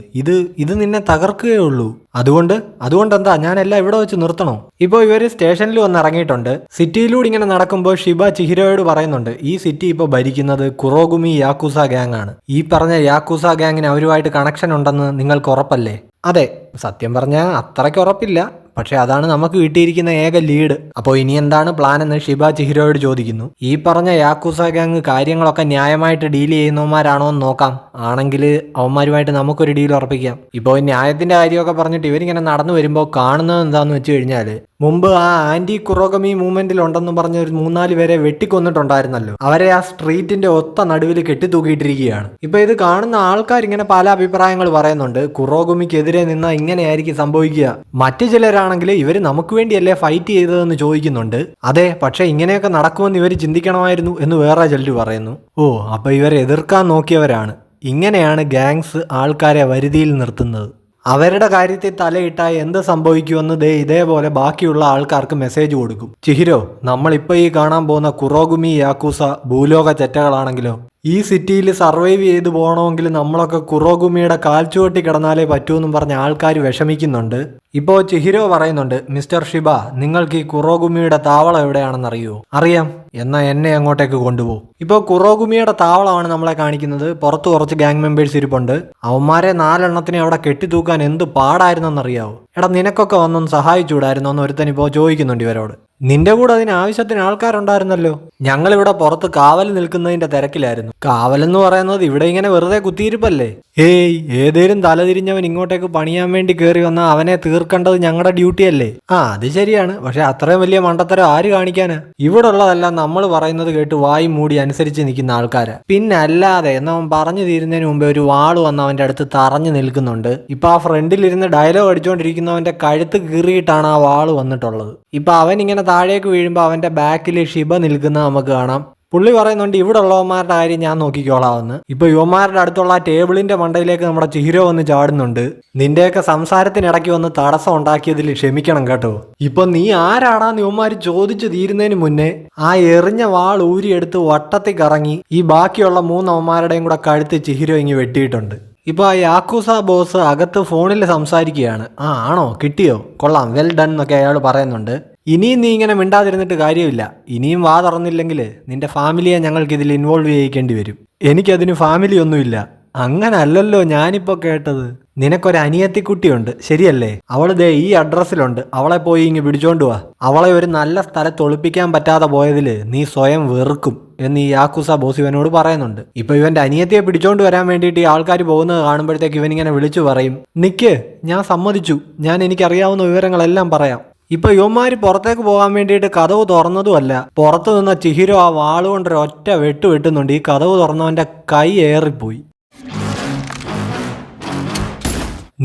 ഇത് നിന്നെ തകർക്കുകയേ ഉള്ളൂ. അതുകൊണ്ട് എന്താ ഞാൻ എല്ലാം ഇവിടെ വെച്ച് നിർത്തണോ? ഇപ്പോൾ ഇവർ സ്റ്റേഷനിൽ വന്ന് ഇറങ്ങിയിട്ടുണ്ട്. സിറ്റിയിലൂടെ ഇങ്ങനെ നടക്കുമ്പോൾ ഷിബ ചിഹിരോയോട് പറയുന്നുണ്ട്, ഈ സിറ്റി ഇപ്പോൾ ഭരിക്കുന്നത് കുറോഗുമി യാക്കൂസ ഗ്യാങ് ആണ്. ഈ പറഞ്ഞ യാക്കൂസ ഗ്യാങ്ങിന് അവരുമായിട്ട് കണക്ഷൻ ഉണ്ടെന്ന് നിങ്ങൾക്ക് ഉറപ്പല്ലേ? അതെ, സത്യം പറഞ്ഞാൽ അത്രയ്ക്ക് ഉറപ്പില്ല. പക്ഷെ അതാണ് നമുക്ക് കിട്ടിയിരിക്കുന്ന ഏക ലീഡ്. അപ്പോൾ ഇനി എന്താണ് പ്ലാൻ എന്ന് ഷിബ ചിഹിരോയോട് ചോദിക്കുന്നു. ഈ പറഞ്ഞ യാക്കൂസ ഗ്യാങ് കാര്യങ്ങളൊക്കെ ന്യായമായിട്ട് ഡീൽ ചെയ്യുന്നവന്മാരാണോ എന്ന് നോക്കാം. ആണെങ്കിൽ അവന്മാരുമായിട്ട് നമുക്കൊരു ഡീൽ ഉറപ്പിക്കാം. ഇപ്പോൾ ന്യായത്തിന്റെ കാര്യമൊക്കെ പറഞ്ഞിട്ട് ഇവരിങ്ങനെ നടന്നു വരുമ്പോൾ കാണുന്നത് എന്താന്ന് വെച്ച് കഴിഞ്ഞാൽ, മുമ്പ് ആ ആന്റി കുറോഗമി മൂവ്മെന്റിൽ ഉണ്ടെന്ന് പറഞ്ഞ ഒരു 3-4 പേരെ വെട്ടിക്കൊന്നിട്ടുണ്ടായിരുന്നല്ലോ. അവരെ ആ സ്ട്രീറ്റിന്റെ ഒത്ത നടുവിൽ കെട്ടിത്തൂക്കിയിട്ടിരിക്കുകയാണ്. ഇപ്പൊ ഇത് കാണുന്ന ആൾക്കാർ ഇങ്ങനെ പല അഭിപ്രായങ്ങൾ പറയുന്നുണ്ട്. കുറോഗുമിക്കെതിരെ നിന്നാൽ ഇങ്ങനെയായിരിക്കും സംഭവിക്കുക. മറ്റു ചിലരാണെങ്കിൽ ഇവര് നമുക്ക് വേണ്ടിയല്ലേ ഫൈറ്റ് ചെയ്തതെന്ന് ചോദിക്കുന്നുണ്ട്. അതെ, പക്ഷെ ഇങ്ങനെയൊക്കെ നടക്കുമെന്ന് ഇവർ ചിന്തിക്കണമായിരുന്നു എന്ന് വേറെ ചിലർ പറയുന്നു. ഓ, അപ്പൊ ഇവരെ എതിർക്കാൻ നോക്കിയവരാണ്. ഇങ്ങനെയാണ് ഗാങ്സ് ആൾക്കാരെ വരുതിയിൽ നിർത്തുന്നത്. അവരുടെ കാര്യത്തിൽ തലയിട്ടാൽ എന്ത് സംഭവിക്കുമെന്ന് ഇതേപോലെ ബാക്കിയുള്ള ആൾക്കാർക്ക് മെസ്സേജ് കൊടുക്കും. ചിഹിരോ, നമ്മളിപ്പോൾ ഈ കാണാൻ പോകുന്ന കുറോഗുമി യാക്കൂസ ഭൂലോക ചെറ്റകളാണെങ്കിലോ, ഈ സിറ്റിയിൽ സർവൈവ് ചെയ്ത് പോകണമെങ്കിൽ നമ്മളൊക്കെ കുറോഗുമിയുടെ കാൽച്ചുവട്ടി കിടന്നാലേ പറ്റൂന്നും പറഞ്ഞ ആൾക്കാർ വിഷമിക്കുന്നുണ്ട്. ഇപ്പോൾ ചിഹിരോ പറയുന്നുണ്ട്, മിസ്റ്റർ ഷിബ, നിങ്ങൾക്ക് ഈ കുറോഗുമിയുടെ താവളം എവിടെയാണെന്ന് അറിയുമോ? അറിയാം. എന്നാൽ എന്നെ അങ്ങോട്ടേക്ക് കൊണ്ടുപോകും. ഇപ്പോൾ കുറോഗുമിയുടെ താവളമാണ് നമ്മളെ കാണിക്കുന്നത്. പുറത്ത് കുറച്ച് ഗാങ് മെമ്പേഴ്സ് ഇരിപ്പുണ്ട്. അവന്മാരെ 4 എണ്ണത്തിനെ അവിടെ കെട്ടിത്തൂക്കാൻ എന്ത് പാടായിരുന്നെന്നറിയാവോ? എടാ, നിനക്കൊക്കെ വന്നൊന്ന് സഹായിച്ചൂടായിരുന്നോ എന്ന് ഒരുത്തൻ ഇപ്പോൾ ചോദിക്കുന്നുണ്ട് ഇവരോട്. നിന്റെ കൂടെ അതിന് ആവശ്യത്തിന് ആൾക്കാരുണ്ടായിരുന്നല്ലോ. ഞങ്ങളിവിടെ പുറത്ത് കാവൽ നിൽക്കുന്നതിന്റെ തിരക്കിലായിരുന്നു. കാവലെന്ന് പറയുന്നത് ഇവിടെ ഇങ്ങനെ വെറുതെ കുത്തിയിരിപ്പല്ലേ? ഏയ്, ഏതേലും തലതിരിഞ്ഞവൻ ഇങ്ങോട്ടേക്ക് പണിയാൻ വേണ്ടി കയറി വന്നാൽ അവനെ തീർക്കേണ്ടത് ഞങ്ങളുടെ ഡ്യൂട്ടി അല്ലേ? അത് ശരിയാണ്. പക്ഷെ അത്രയും വലിയ മണ്ടത്തരം ആര് കാണിക്കാനാ? ഇവിടെ ഉള്ളതെല്ലാം നമ്മൾ പറയുന്നത് കേട്ട് വായി മൂടി അനുസരിച്ച് നിൽക്കുന്ന ആൾക്കാരാ. പിന്നെ അല്ലാതെ എന്നവൻ പറഞ്ഞു തീരുന്നതിന് മുമ്പേ ഒരു വാള് വന്ന് അവന്റെ അടുത്ത് തറഞ്ഞു നിൽക്കുന്നുണ്ട്. ഇപ്പൊ ആ ഫ്രണ്ടിലിരുന്ന് ഡയലോഗ് അടിച്ചുകൊണ്ടിരിക്കുന്നവന്റെ കഴുത്ത് കീറിയിട്ടാണ് ആ വാള് വന്നിട്ടുള്ളത്. ഇപ്പൊ അവൻ ഇങ്ങനെ താഴേക്ക് വീഴുമ്പോൾ അവന്റെ ബാക്കിൽ ഷിബ നിൽക്കുന്നത് നമുക്ക് കാണാം. പുള്ളി പറയുന്നുണ്ട് ഇവിടെ ഉള്ളവന്മാരുടെ കാര്യം ഞാൻ നോക്കിക്കോളാമെന്ന്. ഇപ്പൊ യുവന്മാരുടെ അടുത്തുള്ള ആ ടേബിളിന്റെ മണ്ടയിലേക്ക് നമ്മുടെ ചിഹിരോ വന്ന് ചാടുന്നുണ്ട്. നിന്റെയൊക്കെ സംസാരത്തിനിടയ്ക്ക് വന്ന് തടസ്സം ഉണ്ടാക്കിയതിൽ ക്ഷമിക്കണം കേട്ടോ. ഇപ്പൊ നീ ആരാടാന്ന് യുവന്മാര് ചോദിച്ചു തീരുന്നതിന് മുന്നേ ആ എറിഞ്ഞ വാൾ ഊരിയെടുത്ത് വട്ടത്തിൽ കറങ്ങി ഈ ബാക്കിയുള്ള 3 അവന്മാരുടെയും കൂടെ കഴുത്ത് ചിഹിരോ ഇങ്ങ് വെട്ടിയിട്ടുണ്ട്. ഇപ്പൊ ആ യാക്കൂസ ബോസ് അകത്ത് ഫോണിൽ സംസാരിക്കുകയാണ്. ആണോ, കിട്ടിയോ, കൊള്ളാം, വെൽ ഡൺ എന്നൊക്കെ അയാൾ പറയുന്നുണ്ട്. ഇനിയും നീ ഇങ്ങനെ മിണ്ടാതിരുന്നിട്ട് കാര്യമില്ല. ഇനിയും വാ തുറന്നില്ലെങ്കിൽ നിന്റെ ഫാമിലിയെ ഞങ്ങൾക്ക് ഇതിൽ ഇൻവോൾവ് ചെയ്യിക്കേണ്ടി വരും. എനിക്കതിന് ഫാമിലി ഒന്നുമില്ല. അങ്ങനെ അല്ലല്ലോ ഞാനിപ്പോൾ കേട്ടത്. നിനക്കൊരു അനിയത്തിക്കുട്ടിയുണ്ട് ശരിയല്ലേ? അവൾ ദേ ഈ അഡ്രസ്സിലുണ്ട്. അവളെ പോയി ഇങ്ങ് പിടിച്ചോണ്ട് വാ. അവളെ ഒരു നല്ല സ്ഥലത്ത് ഒളിപ്പിക്കാൻ പറ്റാതെ പോയതിൽ നീ സ്വയം വെറുക്കും എന്ന് ഈ യാക്കൂസ ബോസ് ഇവനോട് പറയുന്നുണ്ട്. ഇപ്പൊ ഇവന്റെ അനിയത്തിയെ പിടിച്ചോണ്ട് വരാൻ വേണ്ടിയിട്ട് ഈ ആൾക്കാർ പോകുന്നത് കാണുമ്പോഴത്തേക്ക് ഇവനിങ്ങനെ വിളിച്ചു പറയും, നിക്ക്, ഞാൻ സമ്മതിച്ചു, ഞാൻ എനിക്കറിയാവുന്ന വിവരങ്ങളെല്ലാം പറയാം. ഇപ്പൊ യുവന്മാര് പുറത്തേക്ക് പോകാൻ വേണ്ടിയിട്ട് കതവ് തുറന്നതുമല്ല, പുറത്തു നിന്ന ചിഹിരോ ആ വാളുകൊണ്ടൊരു ഒറ്റ വെട്ടുന്നുണ്ട്. ഈ കതവ് തുറന്നവന്റെ കൈ ഏറിപ്പോയി.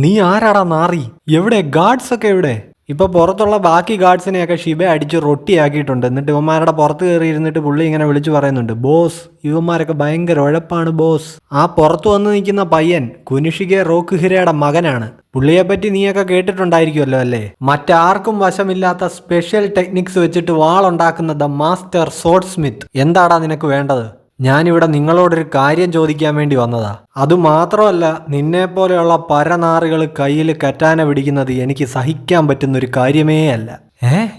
നീ ആരാടാ നാറി? എവിടെ ഗാർഡ്സ് ഒക്കെ എവിടെ? ഇപ്പൊ പുറത്തുള്ള ബാക്കി ഗാർഡ്സിനെയൊക്കെ ഷിബ അടിച്ച് റൊട്ടിയാക്കിയിട്ടുണ്ട്. എന്നിട്ട് ഇവന്മാരുടെ പുറത്ത് കയറി ഇരുന്നിട്ട് പുള്ളി ഇങ്ങനെ വിളിച്ചു പറയുന്നുണ്ട്, ബോസ്, ഇവന്മാരൊക്കെ ഭയങ്കര ഉഴപ്പാണ് ബോസ്. ആ പുറത്തു വന്ന് നിൽക്കുന്ന പയ്യൻ കുനിഷികെ റോക്കുഹിരയുടെ മകനാണ്. പുള്ളിയെപ്പറ്റി നീയൊക്കെ കേട്ടിട്ടുണ്ടായിരിക്കുമല്ലോ അല്ലേ? മറ്റാർക്കും വശമില്ലാത്ത സ്പെഷ്യൽ ടെക്നിക്സ് വെച്ചിട്ട് വാളുണ്ടാക്കുന്ന ദ മാസ്റ്റർ സോഡ് സ്മിത്ത്. എന്താടാ നിനക്ക് വേണ്ടത്? ഞാനിവിടെ നിങ്ങളോടൊരു കാര്യം ചോദിക്കാൻ വേണ്ടി വന്നതാ. അതുമാത്രമല്ല, നിന്നെപ്പോലെയുള്ള പരനാറികൾ കയ്യിൽ കറ്റാന പിടിക്കുന്നത് എനിക്ക് സഹിക്കാൻ പറ്റുന്നൊരു കാര്യമേ അല്ല.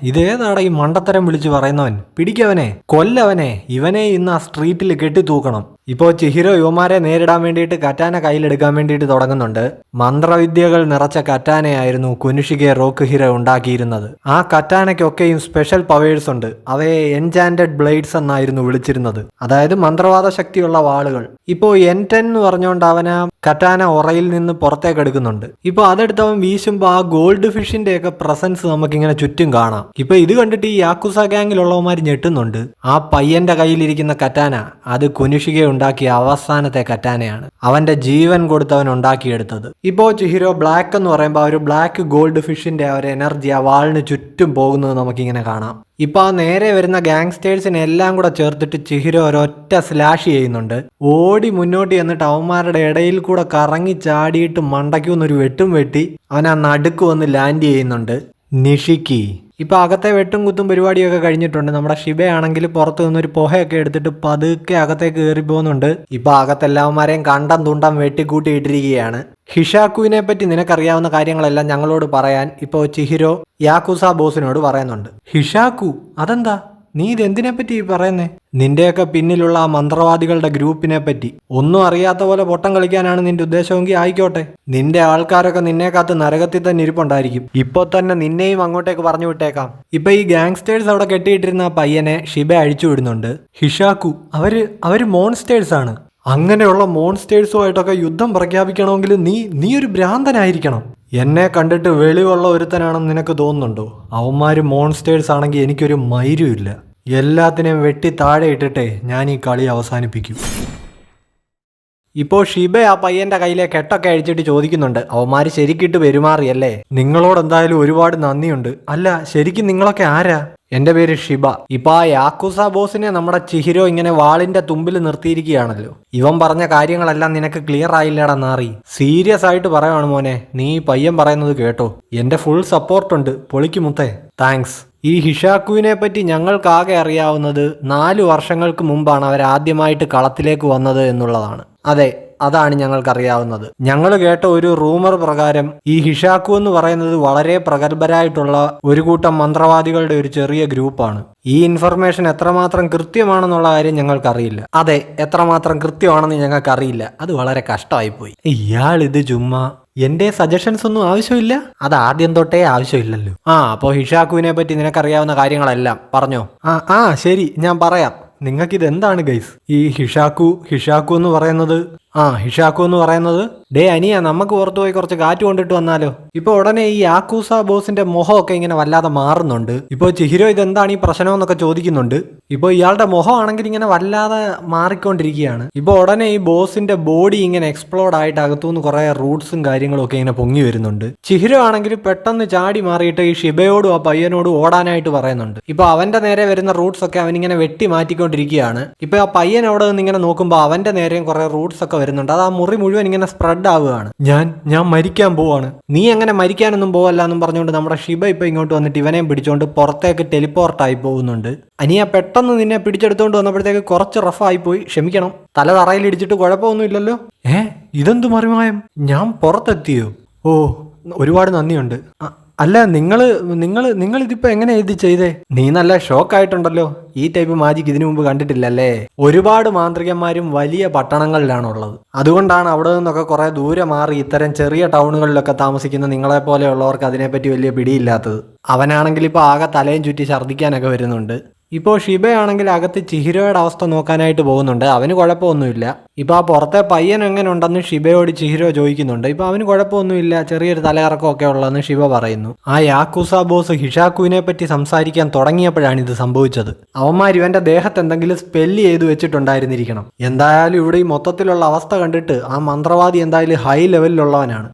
ഇതേതാടാ ഈ മണ്ടത്തരം വിളിച്ചു പറയുന്നവൻ? പിടിക്കവനെ, കൊല്ലവനെ. ഇവനെ ഇന്ന് ആ സ്ട്രീറ്റിൽ കെട്ടിത്തൂക്കണം. ഇപ്പോൾ ചിഹിരോ യുവമാരെ നേരിടാൻ വേണ്ടിയിട്ട് കറ്റാന കയ്യിലെടുക്കാൻ വേണ്ടിയിട്ട് തുടങ്ങുന്നുണ്ട്. മന്ത്രവിദ്യകൾ നിറച്ച കറ്റാനയായിരുന്നു കുനിഷികെ റോക്കുഹിര ഉണ്ടാക്കിയിരുന്നത്. ആ കറ്റാനയ്ക്കൊക്കെയും സ്പെഷ്യൽ പവേഴ്സ് ഉണ്ട്. അവയെ എൻചാൻറ്റഡ് ബ്ലേഡ്സ് എന്നായിരുന്നു വിളിച്ചിരുന്നത്. അതായത് മന്ത്രവാദ ശക്തിയുള്ള വാളുകൾ. ഇപ്പോൾ N10 എന്ന് പറഞ്ഞുകൊണ്ട് അവൻ ആ കറ്റാന ഉറയിൽ നിന്ന് പുറത്തേക്ക് എടുക്കുന്നുണ്ട്. ഇപ്പൊ അതെടുത്തവൻ വീശുമ്പോൾ ആ ഗോൾഡ് ഫിഷിന്റെ ഒക്കെ പ്രസൻസ് നമുക്കിങ്ങനെ ചുറ്റും കാണാം. ഇപ്പൊ ഇത് കണ്ടിട്ട് ഈ യാക്കുസ ഗാങ്ങിലുള്ളവന്മാർ ഞെട്ടുന്നുണ്ട്. ആ പയ്യന്റെ കയ്യിലിരിക്കുന്ന കറ്റാന അത് കുനിഷിക ഉണ്ടാക്കിയ അവസാനത്തെ കറ്റാനയാണ്. അവന്റെ ജീവൻ കൊടുത്തവൻ ഉണ്ടാക്കിയെടുത്തത്. ഇപ്പോ ചിഹിരോ ബ്ലാക്ക് എന്ന് പറയുമ്പോൾ ആ ഒരു ബ്ലാക്ക് ഗോൾഡ് ഫിഷിന്റെ ആ ഒരു എനർജി ആ വാളിന് ചുറ്റും പോകുന്നത് നമുക്കിങ്ങനെ കാണാം. ഇപ്പൊ ആ നേരെ വരുന്ന ഗാങ്സ്റ്റേഴ്സിനെ എല്ലാം കൂടെ ചേർത്തിട്ട് ചിഹിരോ ഒരൊറ്റ സ്ലാഷ് ചെയ്യുന്നുണ്ട്. ഓടി മുന്നോട്ട് ചെന്നിട്ട് അവന്മാരുടെ ഇടയിൽ കൂടെ കറങ്ങി ചാടിയിട്ട് മണ്ടയ്ക്കൊന്നൊരു വെട്ടും വെട്ടി അവൻ ആ നടുക്ക് വന്ന് ലാൻഡ് ചെയ്യുന്നുണ്ട്. നിഷിക്കി. ഇപ്പൊ അകത്തെ വെട്ടും കുത്തും പരിപാടിയൊക്കെ കഴിഞ്ഞിട്ടുണ്ട്. നമ്മുടെ ഷിബയാണെങ്കിൽ പുറത്തു നിന്നൊരു പുഹയൊക്കെ എടുത്തിട്ട് പതുക്കെ അകത്തേക്ക് കയറി പോകുന്നുണ്ട്. ഇപ്പൊ അകത്തെല്ലാവന്മാരെയും കണ്ടം തുണ്ടം വെട്ടിക്കൂട്ടിയിട്ടിരിക്കുകയാണ്. ഹിഷാക്കുവിനെ പറ്റി നിനക്കറിയാവുന്ന കാര്യങ്ങളെല്ലാം ഞങ്ങളോട് പറയാൻ ഇപ്പോൾ ചിഹിരോ യാക്കുസ ബോസിനോട് പറയുന്നുണ്ട്. ഹിഷാക്കു? അതെന്താ? നീ ഇതെന്തിനെ പറ്റി പറയുന്നേ? നിന്റെയൊക്കെ പിന്നിലുള്ള ആ മന്ത്രവാദികളുടെ ഗ്രൂപ്പിനെ പറ്റി. ഒന്നും അറിയാത്ത പോലെ പൊട്ടം കളിക്കാനാണ് നിന്റെ ഉദ്ദേശമെങ്കിൽ ആയിക്കോട്ടെ. നിന്റെ ആൾക്കാരൊക്കെ നിന്നെ കാത്ത് നരകത്തിൽ തന്നെ ഇരിപ്പുണ്ടായിരിക്കും. ഇപ്പൊ തന്നെ നിന്നെയും അങ്ങോട്ടേക്ക് പറഞ്ഞു വിട്ടേക്കാം. ഇപ്പൊ ഈ ഗാങ്സ്റ്റേഴ്സ് അവിടെ കെട്ടിയിട്ടിരുന്ന ആ പയ്യനെ ഷിബ അഴിച്ചു വിടുന്നുണ്ട്. ഹിഷാക്കു, അവര് മോൺസ്റ്റേഴ്സ് ആണ്. അങ്ങനെയുള്ള മോൺസ്റ്റേഴ്സുമായിട്ടൊക്കെ യുദ്ധം പ്രഖ്യാപിക്കണമെങ്കിൽ നീ ഒരു ഭ്രാന്തനായിരിക്കണം. എന്നെ കണ്ടിട്ട് വെളിവുള്ള ഒരുത്തനാണെന്ന് നിനക്ക് തോന്നുന്നുണ്ടോ? അവന്മാര് മോൺസ്റ്റേഴ്സ് ആണെങ്കിൽ എനിക്കൊരു മൈരും ഇല്ല. എല്ലാത്തിനെയും വെട്ടി താഴെ ഇട്ടിട്ടേ ഞാൻ ഈ കളി അവസാനിപ്പിക്കും. ഇപ്പോൾ ഷിബ ആ പയ്യന്റെ കയ്യിലെ കെട്ടൊക്കെ അഴിച്ചിട്ട് ചോദിക്കുന്നുണ്ട്, അവന്മാര് ശരിക്കിട്ട് പെരുമാറിയല്ലേ? നിങ്ങളോട് എന്തായാലും ഒരുപാട് നന്ദിയുണ്ട്. അല്ല, ശരിക്കും നിങ്ങളൊക്കെ ആരാ? എന്റെ പേര് ഷിബ. ഇപ്പൊ ആ യാക്കുസ ബോസിനെ നമ്മുടെ ചിഹിരോ ഇങ്ങനെ വാളിന്റെ തുമ്പിൽ നിർത്തിയിരിക്കുകയാണല്ലോ. ഇവൻ പറഞ്ഞ കാര്യങ്ങളെല്ലാം നിനക്ക് ക്ലിയർ ആയില്ലടാ നാറി. സീരിയസ് ആയിട്ട് പറയാണ് മോനെ, നീ പയ്യൻ പറയുന്നത് കേട്ടോ. എന്റെ ഫുൾ സപ്പോർട്ടുണ്ട്. പൊളിക്ക് മുത്തേ. താങ്ക്സ്. ഈ ഹിഷാക്കുവിനെ പറ്റി ഞങ്ങൾക്കാകെ അറിയാവുന്നത് 4 വർഷങ്ങൾക്ക് മുമ്പാണ് അവരാദ്യമായിട്ട് കളത്തിലേക്ക് വന്നത് എന്നുള്ളതാണ്. അതെ, അതാണ് ഞങ്ങൾക്കറിയാവുന്നത്. ഞങ്ങൾ കേട്ട ഒരു റൂമർ പ്രകാരം ഈ ഹിഷാക്കു എന്ന് പറയുന്നത് വളരെ പ്രഗത്ഭരായിട്ടുള്ള ഒരു കൂട്ടം മന്ത്രവാദികളുടെ ഒരു ചെറിയ ഗ്രൂപ്പാണ്. ഈ ഇൻഫർമേഷൻ എത്രമാത്രം കൃത്യമാണെന്നുള്ള കാര്യം ഞങ്ങൾക്കറിയില്ല. അതെ, എത്രമാത്രം കൃത്യമാണെന്ന് ഞങ്ങൾക്കറിയില്ല. അത് വളരെ കഷ്ടമായിപ്പോയി. ഇയാളിത് ചുമ്മാ എന്റെ സജഷൻസ് ഒന്നും ആവശ്യമില്ല. അത് ആദ്യം തൊട്ടേ ആവശ്യമില്ലല്ലോ. അപ്പോൾ ഹിഷാക്കുവിനെ പറ്റി നിനക്കറിയാവുന്ന കാര്യങ്ങളെല്ലാം പറഞ്ഞോ? ശരി, ഞാൻ പറയാം. നിങ്ങൾക്കിത് എന്താണ് ഗൈസ്? ഈ ഹിഷാക്കു എന്ന് പറയുന്നത് ഹിഷാക്കു എന്ന് പറയുന്നത് ഡേ അനിയ നമുക്ക് പുറത്തു പോയി കുറച്ച് കാറ്റ് കൊണ്ടിട്ട് വന്നാലോ. ഇപ്പൊ ഉടനെ ഈ യാക്കൂസ ബോസിന്റെ മുഖമൊക്കെ ഇങ്ങനെ വല്ലാതെ മാറുന്നുണ്ട്. ഇപ്പൊ ചിഹിരോ ഇതെന്താണ് ഈ പ്രശ്നം എന്നൊക്കെ ചോദിക്കുന്നുണ്ട്. ഇപ്പൊ ഇയാളുടെ മുഖമാണെങ്കിൽ ഇങ്ങനെ വല്ലാതെ മാറിക്കൊണ്ടിരിക്കുകയാണ്. ഇപ്പൊ ഉടനെ ഈ ബോസിന്റെ ബോഡി ഇങ്ങനെ എക്സ്പ്ലോഡ് ആയിട്ട് അകത്തുനിന്ന് കുറെ റൂട്ട്സും കാര്യങ്ങളും ഒക്കെ ഇങ്ങനെ പൊങ്ങി വരുന്നുണ്ട്. ചിഹിരോ ആണെങ്കിൽ പെട്ടെന്ന് ചാടി മാറിയിട്ട് ഈ ഷിബയോടും ആ പയ്യനോടും ഓടാനായിട്ട് പറയുന്നുണ്ട്. ഇപ്പൊ അവന്റെ നേരെ വരുന്ന റൂട്ട്സ് ഒക്കെ അവനിങ്ങനെ വെട്ടി മാറ്റിക്കൊണ്ടിരിക്കുകയാണ്. ഇപ്പൊ ആ പയ്യൻ അവിടെ നിന്ന് ഇങ്ങനെ നോക്കുമ്പോൾ അവന്റെ നേരെയും കുറെ റൂട്ട്സ് ഒക്കെ വരുന്നുണ്ട്. അത് ആ മുറി മുഴുവൻ ഇങ്ങനെ സ്പ്രെഡ് ആവുകയാണ്. ഞാൻ മരിക്കാൻ പോവാണ്. നീ അങ്ങനെ മരിക്കാനൊന്നും പോവല്ല എന്നും പറഞ്ഞുകൊണ്ട് നമ്മുടെ ഷിബ ഇപ്പൊ ഇങ്ങോട്ട് വന്നിട്ട് ഇവനെയും പിടിച്ചോണ്ട് പുറത്തേക്ക് ടെലിപ്പോർട്ടായി പോകുന്നുണ്ട്. അനിയ പെട്ടെന്ന് നിന്നെ പിടിച്ചെടുത്തോണ്ട് വന്നപ്പോഴത്തേക്ക് കുറച്ച് റഫായി പോയി, ക്ഷമിക്കണം. തല തറയിൽ ഇടിച്ചിട്ട് കുഴപ്പമൊന്നും ഇല്ലല്ലോ. ഇതെന്ത് മറിമായം, ഞാൻ പുറത്തെത്തിയോ? ഓ ഒരുപാട് നന്ദിയുണ്ട്. അല്ല നിങ്ങൾ ഇതിപ്പോ എങ്ങനെയാ ഇത് ചെയ്തേ? നീ നല്ല ഷോക്ക് ആയിട്ടുണ്ടല്ലോ. ഈ ടൈപ്പ് മാജിക് ഇതിനു മുമ്പ് കണ്ടിട്ടില്ലല്ലേ? ഒരുപാട് മാന്ത്രികന്മാരും വലിയ പട്ടണങ്ങളിലാണുള്ളത്. അതുകൊണ്ടാണ് അവിടെ നിന്നൊക്കെ കുറെ ദൂരെ മാറി ഇത്തരം ചെറിയ ടൗണുകളിലൊക്കെ താമസിക്കുന്ന നിങ്ങളെ പോലെയുള്ളവർക്ക് അതിനെപ്പറ്റി വലിയ പിടിയില്ലാത്തത്. അവനാണെങ്കിൽ ഇപ്പൊ ആകെ തലയും ചുറ്റി ഛർദ്ദിക്കാനൊക്കെ വരുന്നുണ്ട്. ഇപ്പോൾ ഷിബയാണെങ്കിൽ അകത്ത് ചിഹിരോയുടെ അവസ്ഥ നോക്കാനായിട്ട് പോകുന്നുണ്ട്. അവന് കുഴപ്പമൊന്നുമില്ല. ഇപ്പോൾ ആ പുറത്തെ പയ്യൻ എങ്ങനെ ഉണ്ടെന്ന് ഷിബയോട് ചിഹിരോ ചോദിക്കുന്നുണ്ട്. ഇപ്പോൾ അവന് കുഴപ്പമൊന്നുമില്ല, ചെറിയൊരു തലയിറക്കമൊക്കെ ഉള്ളതെന്ന് ഷിബ പറയുന്നു. ആ യാക്കൂസ ബോസ് ഹിഷാക്കുവിനെ പറ്റി സംസാരിക്കാൻ തുടങ്ങിയപ്പോഴാണ് ഇത് സംഭവിച്ചത്. അവന്മാർ ഇവന്റെ ദേഹത്ത് എന്തെങ്കിലും സ്പെല്ല് ചെയ്ത് വെച്ചിട്ടുണ്ടായിരുന്നിരിക്കണം. എന്തായാലും ഇവിടെ ഈ മൊത്തത്തിലുള്ള അവസ്ഥ കണ്ടിട്ട് ആ മന്ത്രവാദി എന്തായാലും ഹൈ ലെവലിലുള്ളവനാണ്.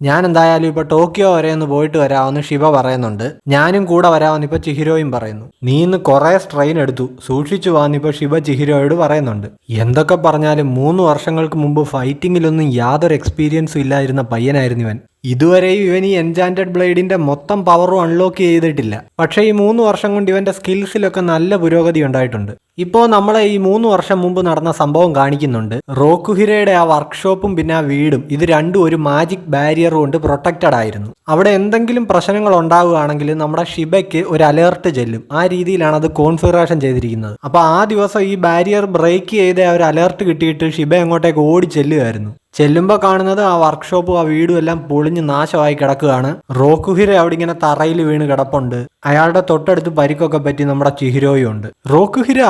ഞാൻ എന്തായാലും ഇപ്പൊ ടോക്കിയോ വരെ ഒന്ന് പോയിട്ട് വരാമെന്ന് ഷിബ പറയുന്നുണ്ട്. ഞാനും കൂടെ വരാമെന്ന് ഇപ്പൊ ചിഹിരോയും പറയുന്നു. നീ ഇന്ന് കുറെ സ്ട്രെയിൻ എടുത്തു, സൂക്ഷിച്ചു പോവാന്ന് ഇപ്പൊ ഷിബ ചിഹിരോയോട് പറയുന്നുണ്ട്. എന്തൊക്കെ പറഞ്ഞാലും 3 വർഷങ്ങൾക്ക് മുമ്പ് ഫൈറ്റിങ്ങിലൊന്നും യാതൊരു എക്സ്പീരിയൻസും ഇല്ലായിരുന്ന പയ്യനായിരുന്നു ഇവൻ. ഇതുവരെയും ഇവൻ ഈ എൻചാന്റഡ് ബ്ലേഡിന്റെ മൊത്തം പവറും അൺലോക്ക് ചെയ്തിട്ടില്ല. പക്ഷേ ഈ 3 വർഷം കൊണ്ട് ഇവന്റെ സ്കിൽസിലൊക്കെ നല്ല പുരോഗതി ഉണ്ടായിട്ടുണ്ട്. ഇപ്പോൾ നമ്മളെ ഈ 3 വർഷം മുമ്പ് നടന്ന സംഭവം കാണിക്കുന്നുണ്ട്. റോക്കുഹിരയുടെ ആ വർക്ക്ഷോപ്പും പിന്നെ ആ വീടും ഇത് രണ്ടും ഒരു മാജിക് ബാരിയർ കൊണ്ട് പ്രൊട്ടക്റ്റഡ് ആയിരുന്നു. അവിടെ എന്തെങ്കിലും പ്രശ്നങ്ങൾ ഉണ്ടാവുകയാണെങ്കിൽ നമ്മുടെ ഷിബയ്ക്ക് ഒരു അലേർട്ട് ചെല്ലും. ആ രീതിയിലാണ് അത് കോൺഫിഗറേഷൻ ചെയ്തിരിക്കുന്നത്. അപ്പൊ ആ ദിവസം ഈ ബാരിയർ ബ്രേക്ക് ചെയ്ത ഒരു അലേർട്ട് കിട്ടിയിട്ട് ഷിബ അങ്ങോട്ടേക്ക് ഓടി ചെല്ലുമായിരുന്നു. ചെല്ലുമ്പോൾ കാണുന്നത് ആ വർക്ക്ഷോപ്പും ആ വീടും എല്ലാം പൊളിഞ്ഞ് നാശമായി കിടക്കുകയാണ്. റോക്കുഹിര അവിടെ ഇങ്ങനെ തറയിൽ വീണ് കിടപ്പുണ്ട്. അയാളുടെ തൊട്ടടുത്ത് പരിക്കൊക്കെ പറ്റി നമ്മുടെ ചിഹിരോയും ഉണ്ട്. റോക്കുഹിര,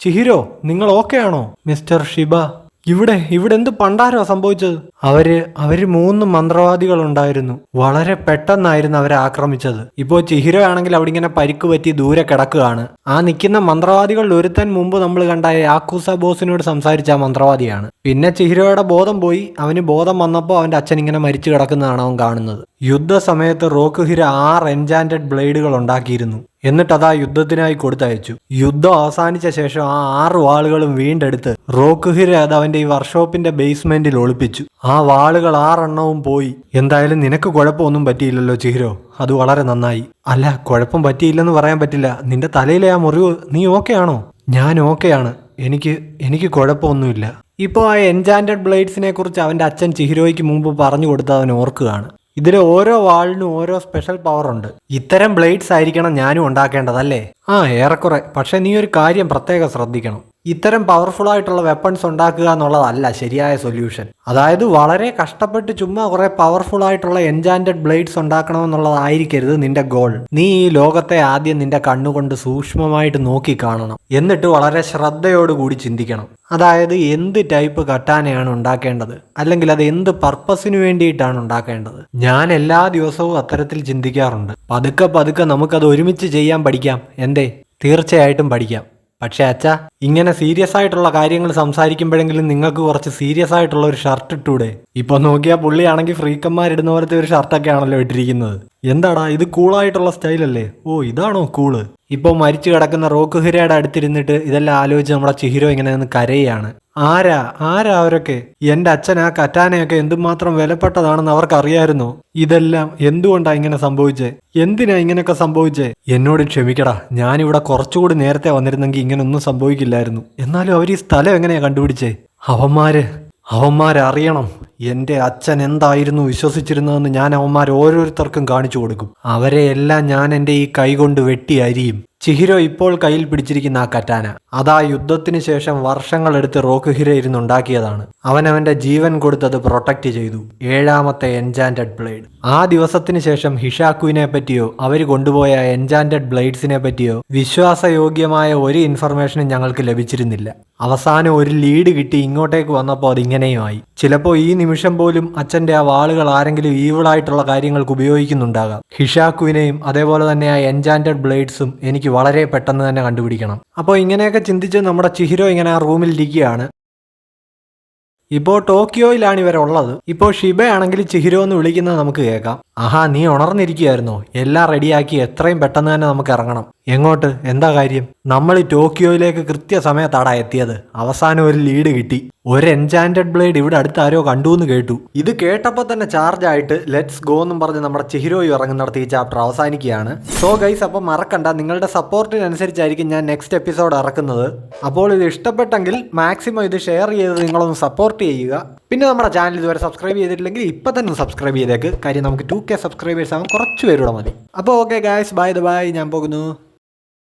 ചിഹിരോ, നിങ്ങൾ ഓക്കെ ആണോ? മിസ്റ്റർ ഷിബ, ഇവിടെ എന്ത് പണ്ടാരോ സംഭവിച്ചത്? അവര് 3 മന്ത്രവാദികൾ ഉണ്ടായിരുന്നു. വളരെ പെട്ടെന്നായിരുന്നു അവരെ ആക്രമിച്ചത്. ഇപ്പോ ചിഹിരോ ആണെങ്കിൽ അവിടെ ഇങ്ങനെ പരിക്ക് പറ്റി ദൂരെ കിടക്കുകയാണ്. ആ നിൽക്കുന്ന മന്ത്രവാദികളിൽ ഒരുത്തൻ മുമ്പ് നമ്മൾ കണ്ട യാക്കൂസ ബോസിനോട് സംസാരിച്ച ആ മന്ത്രവാദിയാണ്. പിന്നെ ചിഹിരോയുടെ ബോധം പോയി. അവന് ബോധം വന്നപ്പോൾ അവന്റെ അച്ഛൻ ഇങ്ങനെ മരിച്ചു കിടക്കുന്നതാണ് അവൻ കാണുന്നത്. യുദ്ധസമയത്ത് റോക്കുഹിര 6 എൻചാന്റഡ് ബ്ലേഡുകൾ ഉണ്ടാക്കിയിരുന്നു. എന്നിട്ട് അതാ യുദ്ധത്തിനായി കൊടുത്തയച്ചു. യുദ്ധം അവസാനിച്ച ശേഷം ആ 6 വാളുകളും വീണ്ടെടുത്ത് റോക്കുഹിര അത് അവന്റെ ഈ വർക്ക്ഷോപ്പിന്റെ ബേസ്മെന്റിൽ ഒളിപ്പിച്ചു. ആ വാളുകൾ 6 എണ്ണവും പോയി. എന്തായാലും നിനക്ക് കുഴപ്പമൊന്നും പറ്റിയില്ലല്ലോ ചിഹിരോ, അത് വളരെ നന്നായി. അല്ല, കുഴപ്പം പറ്റിയില്ലെന്ന് പറയാൻ പറ്റില്ല. നിന്റെ തലയിലെ ആ മുറിവ്, നീ ഓക്കെ ആണോ? ഞാൻ ഓക്കെയാണ്, എനിക്ക് കുഴപ്പമൊന്നുമില്ല. ഇപ്പോൾ ആ എൻചാന്റഡ് ബ്ലേഡ്സിനെ കുറിച്ച് അവന്റെ അച്ഛൻ ചിഹിരോയ്ക്ക് മുമ്പ് പറഞ്ഞു കൊടുത്ത് അവൻ ഓർക്കുകയാണ്. ഇതിൽ ഓരോ വാളിനും ഓരോ സ്പെഷ്യൽ പവർ ഉണ്ട്. ഇത്തരം ബ്ലേഡ്സ് ആയിരിക്കണം ഞാനും ഉണ്ടാക്കേണ്ടതല്ലേ? ഏറെക്കുറെ. പക്ഷെ നീ ഒരു കാര്യം പ്രത്യേകം ശ്രദ്ധിക്കണം. ഇത്തരം പവർഫുൾ ആയിട്ടുള്ള വെപ്പൺസ് ഉണ്ടാക്കുക എന്നുള്ളതല്ല ശരിയായ സൊല്യൂഷൻ. അതായത് വളരെ കഷ്ടപ്പെട്ട് ചുമ്മാ കുറെ പവർഫുൾ ആയിട്ടുള്ള എൻചാന്റഡ് ബ്ലേഡ്സ് ഉണ്ടാക്കണമെന്നുള്ളതായിരിക്കരുത് നിന്റെ ഗോൾ. നീ ഈ ലോകത്തെ ആദ്യം നിന്റെ കണ്ണുകൊണ്ട് സൂക്ഷ്മമായിട്ട് നോക്കി കാണണം. എന്നിട്ട് വളരെ ശ്രദ്ധയോടുകൂടി ചിന്തിക്കണം. അതായത് എന്ത് ടൈപ്പ് കട്ടാനയാണ് ഉണ്ടാക്കേണ്ടത്, അല്ലെങ്കിൽ അത് എന്ത് പർപ്പസിന് വേണ്ടിയിട്ടാണ് ഉണ്ടാക്കേണ്ടത്. ഞാൻ എല്ലാ ദിവസവും അത്തരത്തിൽ ചിന്തിക്കാറുണ്ട്. പതുക്കെ നമുക്കത് ഒരുമിച്ച് ചെയ്യാൻ പഠിക്കാം. എന്തേ? തീർച്ചയായിട്ടും പഠിക്കാം. പക്ഷേ അച്ഛാ, ഇങ്ങനെ സീരിയസ് ആയിട്ടുള്ള കാര്യങ്ങൾ സംസാരിക്കുമ്പോഴെങ്കിലും നിങ്ങൾക്ക് കുറച്ച് സീരിയസ് ആയിട്ടുള്ള ഒരു ഷർട്ട് ഇട്ടൂടെ? ഇപ്പൊ നോക്കിയാൽ പുള്ളിയാണെങ്കിൽ ഫ്രീക്കന്മാരിടുന്ന പോലത്തെ ഒരു ഷർട്ടൊക്കെ ആണല്ലോ ഇട്ടിരിക്കുന്നത്. എന്താടാ ഇത് കൂളായിട്ടുള്ള സ്റ്റൈലല്ലേ? ഓ, ഇതാണോ കൂള്? ഇപ്പോൾ മരിച്ചു കിടക്കുന്ന റോക്കുഹിരയുടെ അടുത്തിരുന്നിട്ട് ഇതെല്ലാം ആലോചിച്ച് നമ്മുടെ ചിഹിരോ ഇങ്ങനെ നിന്ന് കരയാണ്. ആരാ അവരൊക്കെ? എന്റെ അച്ഛൻ ആ കറ്റാനയൊക്കെ എന്തുമാത്രം വിലപ്പെട്ടതാണെന്ന് അവർക്കറിയായിരുന്നോ? ഇതെല്ലാം എന്തുകൊണ്ടാ ഇങ്ങനെ സംഭവിച്ചേ? എന്തിനാ ഇങ്ങനെയൊക്കെ സംഭവിച്ചേ? എന്നോട് ക്ഷമിക്കടാ, ഞാനിവിടെ കുറച്ചുകൂടി നേരത്തെ വന്നിരുന്നെങ്കിൽ ഇങ്ങനൊന്നും സംഭവിക്കില്ലായിരുന്നു. എന്നാലും അവർ ഈ സ്ഥലം എങ്ങനെയാ കണ്ടുപിടിച്ചേ? അവന്മാരറിയണം എൻ്റെ അച്ഛൻ എന്തായിരുന്നു വിശ്വസിച്ചിരുന്നതെന്ന്. ഞാൻ അവന്മാർ ഓരോരുത്തർക്കും കാണിച്ചു കൊടുക്കും. അവരെ എല്ലാം ഞാൻ എൻ്റെ ഈ കൈ കൊണ്ട് വെട്ടി അരിയും. ചിഹിരോ ഇപ്പോൾ കയ്യിൽ പിടിച്ചിരിക്കുന്ന ആ കറ്റാന അതാ യുദ്ധത്തിന് ശേഷം വർഷങ്ങളെടുത്ത് റോക്കുഹിര ഇരുന്നുണ്ടാക്കിയതാണ്. അവനവന്റെ ജീവൻ കൊടുത്തത് പ്രൊട്ടക്റ്റ് ചെയ്തു. 7ാമത്തെ എൻചാന്റഡ് ബ്ലേഡ്. ആ ദിവസത്തിന് ശേഷം ഹിഷാക്കുവിനെ പറ്റിയോ അവര് കൊണ്ടുപോയ എൻചാന്റഡ് ബ്ലേഡ്സിനെ പറ്റിയോ വിശ്വാസയോഗ്യമായ ഒരു ഇൻഫർമേഷനും ഞങ്ങൾക്ക് ലഭിച്ചിരുന്നില്ല. അവസാനം ഒരു ലീഡ് കിട്ടി ഇങ്ങോട്ടേക്ക് വന്നപ്പോൾ അതിങ്ങനെയുമായി. ചിലപ്പോൾ ഈ നിമിഷം പോലും അച്ഛൻ്റെ ആ വാളുകൾ ആരെങ്കിലും ഈവിളായിട്ടുള്ള കാര്യങ്ങൾക്ക് ഉപയോഗിക്കുന്നുണ്ടാകാം. ഹിഷാക്കുവിനെയും അതേപോലെ തന്നെ ആ എൻചാന്റഡ് ബ്ലേഡ്സും എനിക്ക് വളരെ പെട്ടെന്ന് തന്നെ കണ്ടുപിടിക്കണം. അപ്പോൾ ഇങ്ങനെയൊക്കെ ചിന്തിച്ച് നമ്മുടെ ചിഹിരോ ഇങ്ങനെ ആ റൂമിൽ ഇരിക്കുകയാണ്. ഇപ്പോൾ ടോക്കിയോയിലാണ് ഇവരുള്ളത്. ഇപ്പോൾ ഷിബയാണെങ്കിൽ ചിഹിരോ എന്ന് വിളിക്കുന്നത് നമുക്ക് കേൾക്കാം. ആഹാ, നീ ഉണർന്നിരിക്കുകയായിരുന്നോ? എല്ലാം റെഡിയാക്കി എത്രയും പെട്ടെന്ന് തന്നെ നമുക്ക് ഇറങ്ങണം. എങ്ങോട്ട്? എന്താ കാര്യം? നമ്മൾ ടോക്കിയോയിലേക്ക് കൃത്യസമയത്താടാ എത്തിയത്. അവസാനം ഒരു ലീഡ് കിട്ടി. ഒരു എൻചാന്റഡ് ബ്ലേഡ് ഇവിടെ അടുത്ത് ആരോ കണ്ടു എന്ന് കേട്ടു. ഇത് കേട്ടപ്പോൾ തന്നെ ചാർജ് ആയിട്ട് ലെറ്റ്സ് ഗോ എന്നും പറഞ്ഞ് നമ്മുടെ ചിഹിരോയി ഇറങ്ങുന്നിടത്ത് ഈ ചാപ്റ്റർ അവസാനിക്കുകയാണ്. സോ ഗൈസ്, അപ്പോൾ മറക്കണ്ട, നിങ്ങളുടെ സപ്പോർട്ടിനനുസരിച്ചായിരിക്കും ഞാൻ നെക്സ്റ്റ് എപ്പിസോഡ് ഇറക്കുന്നത്. അപ്പോൾ ഇത് ഇഷ്ടപ്പെട്ടെങ്കിൽ മാക്സിമം ഇത് ഷെയർ ചെയ്ത് നിങ്ങളൊന്ന് സപ്പോർട്ട് ചെയ്യുക. പിന്നെ നമ്മുടെ ചാനൽ ഇതുവരെ സബ്സ്ക്രൈബ് ചെയ്തിട്ടില്ലെങ്കിൽ ഇപ്പം തന്നെ സബ്സ്ക്രൈബ് ചെയ്തേക്ക്. കാര്യം നമുക്ക് 2K സബ്സ്ക്രൈബേഴ്സ് ആകും കുറച്ച് പേരൂടെ മതി. അപ്പോൾ ഓക്കെ ഗൈസ്, ബൈ ഞാൻ പോകുന്നു.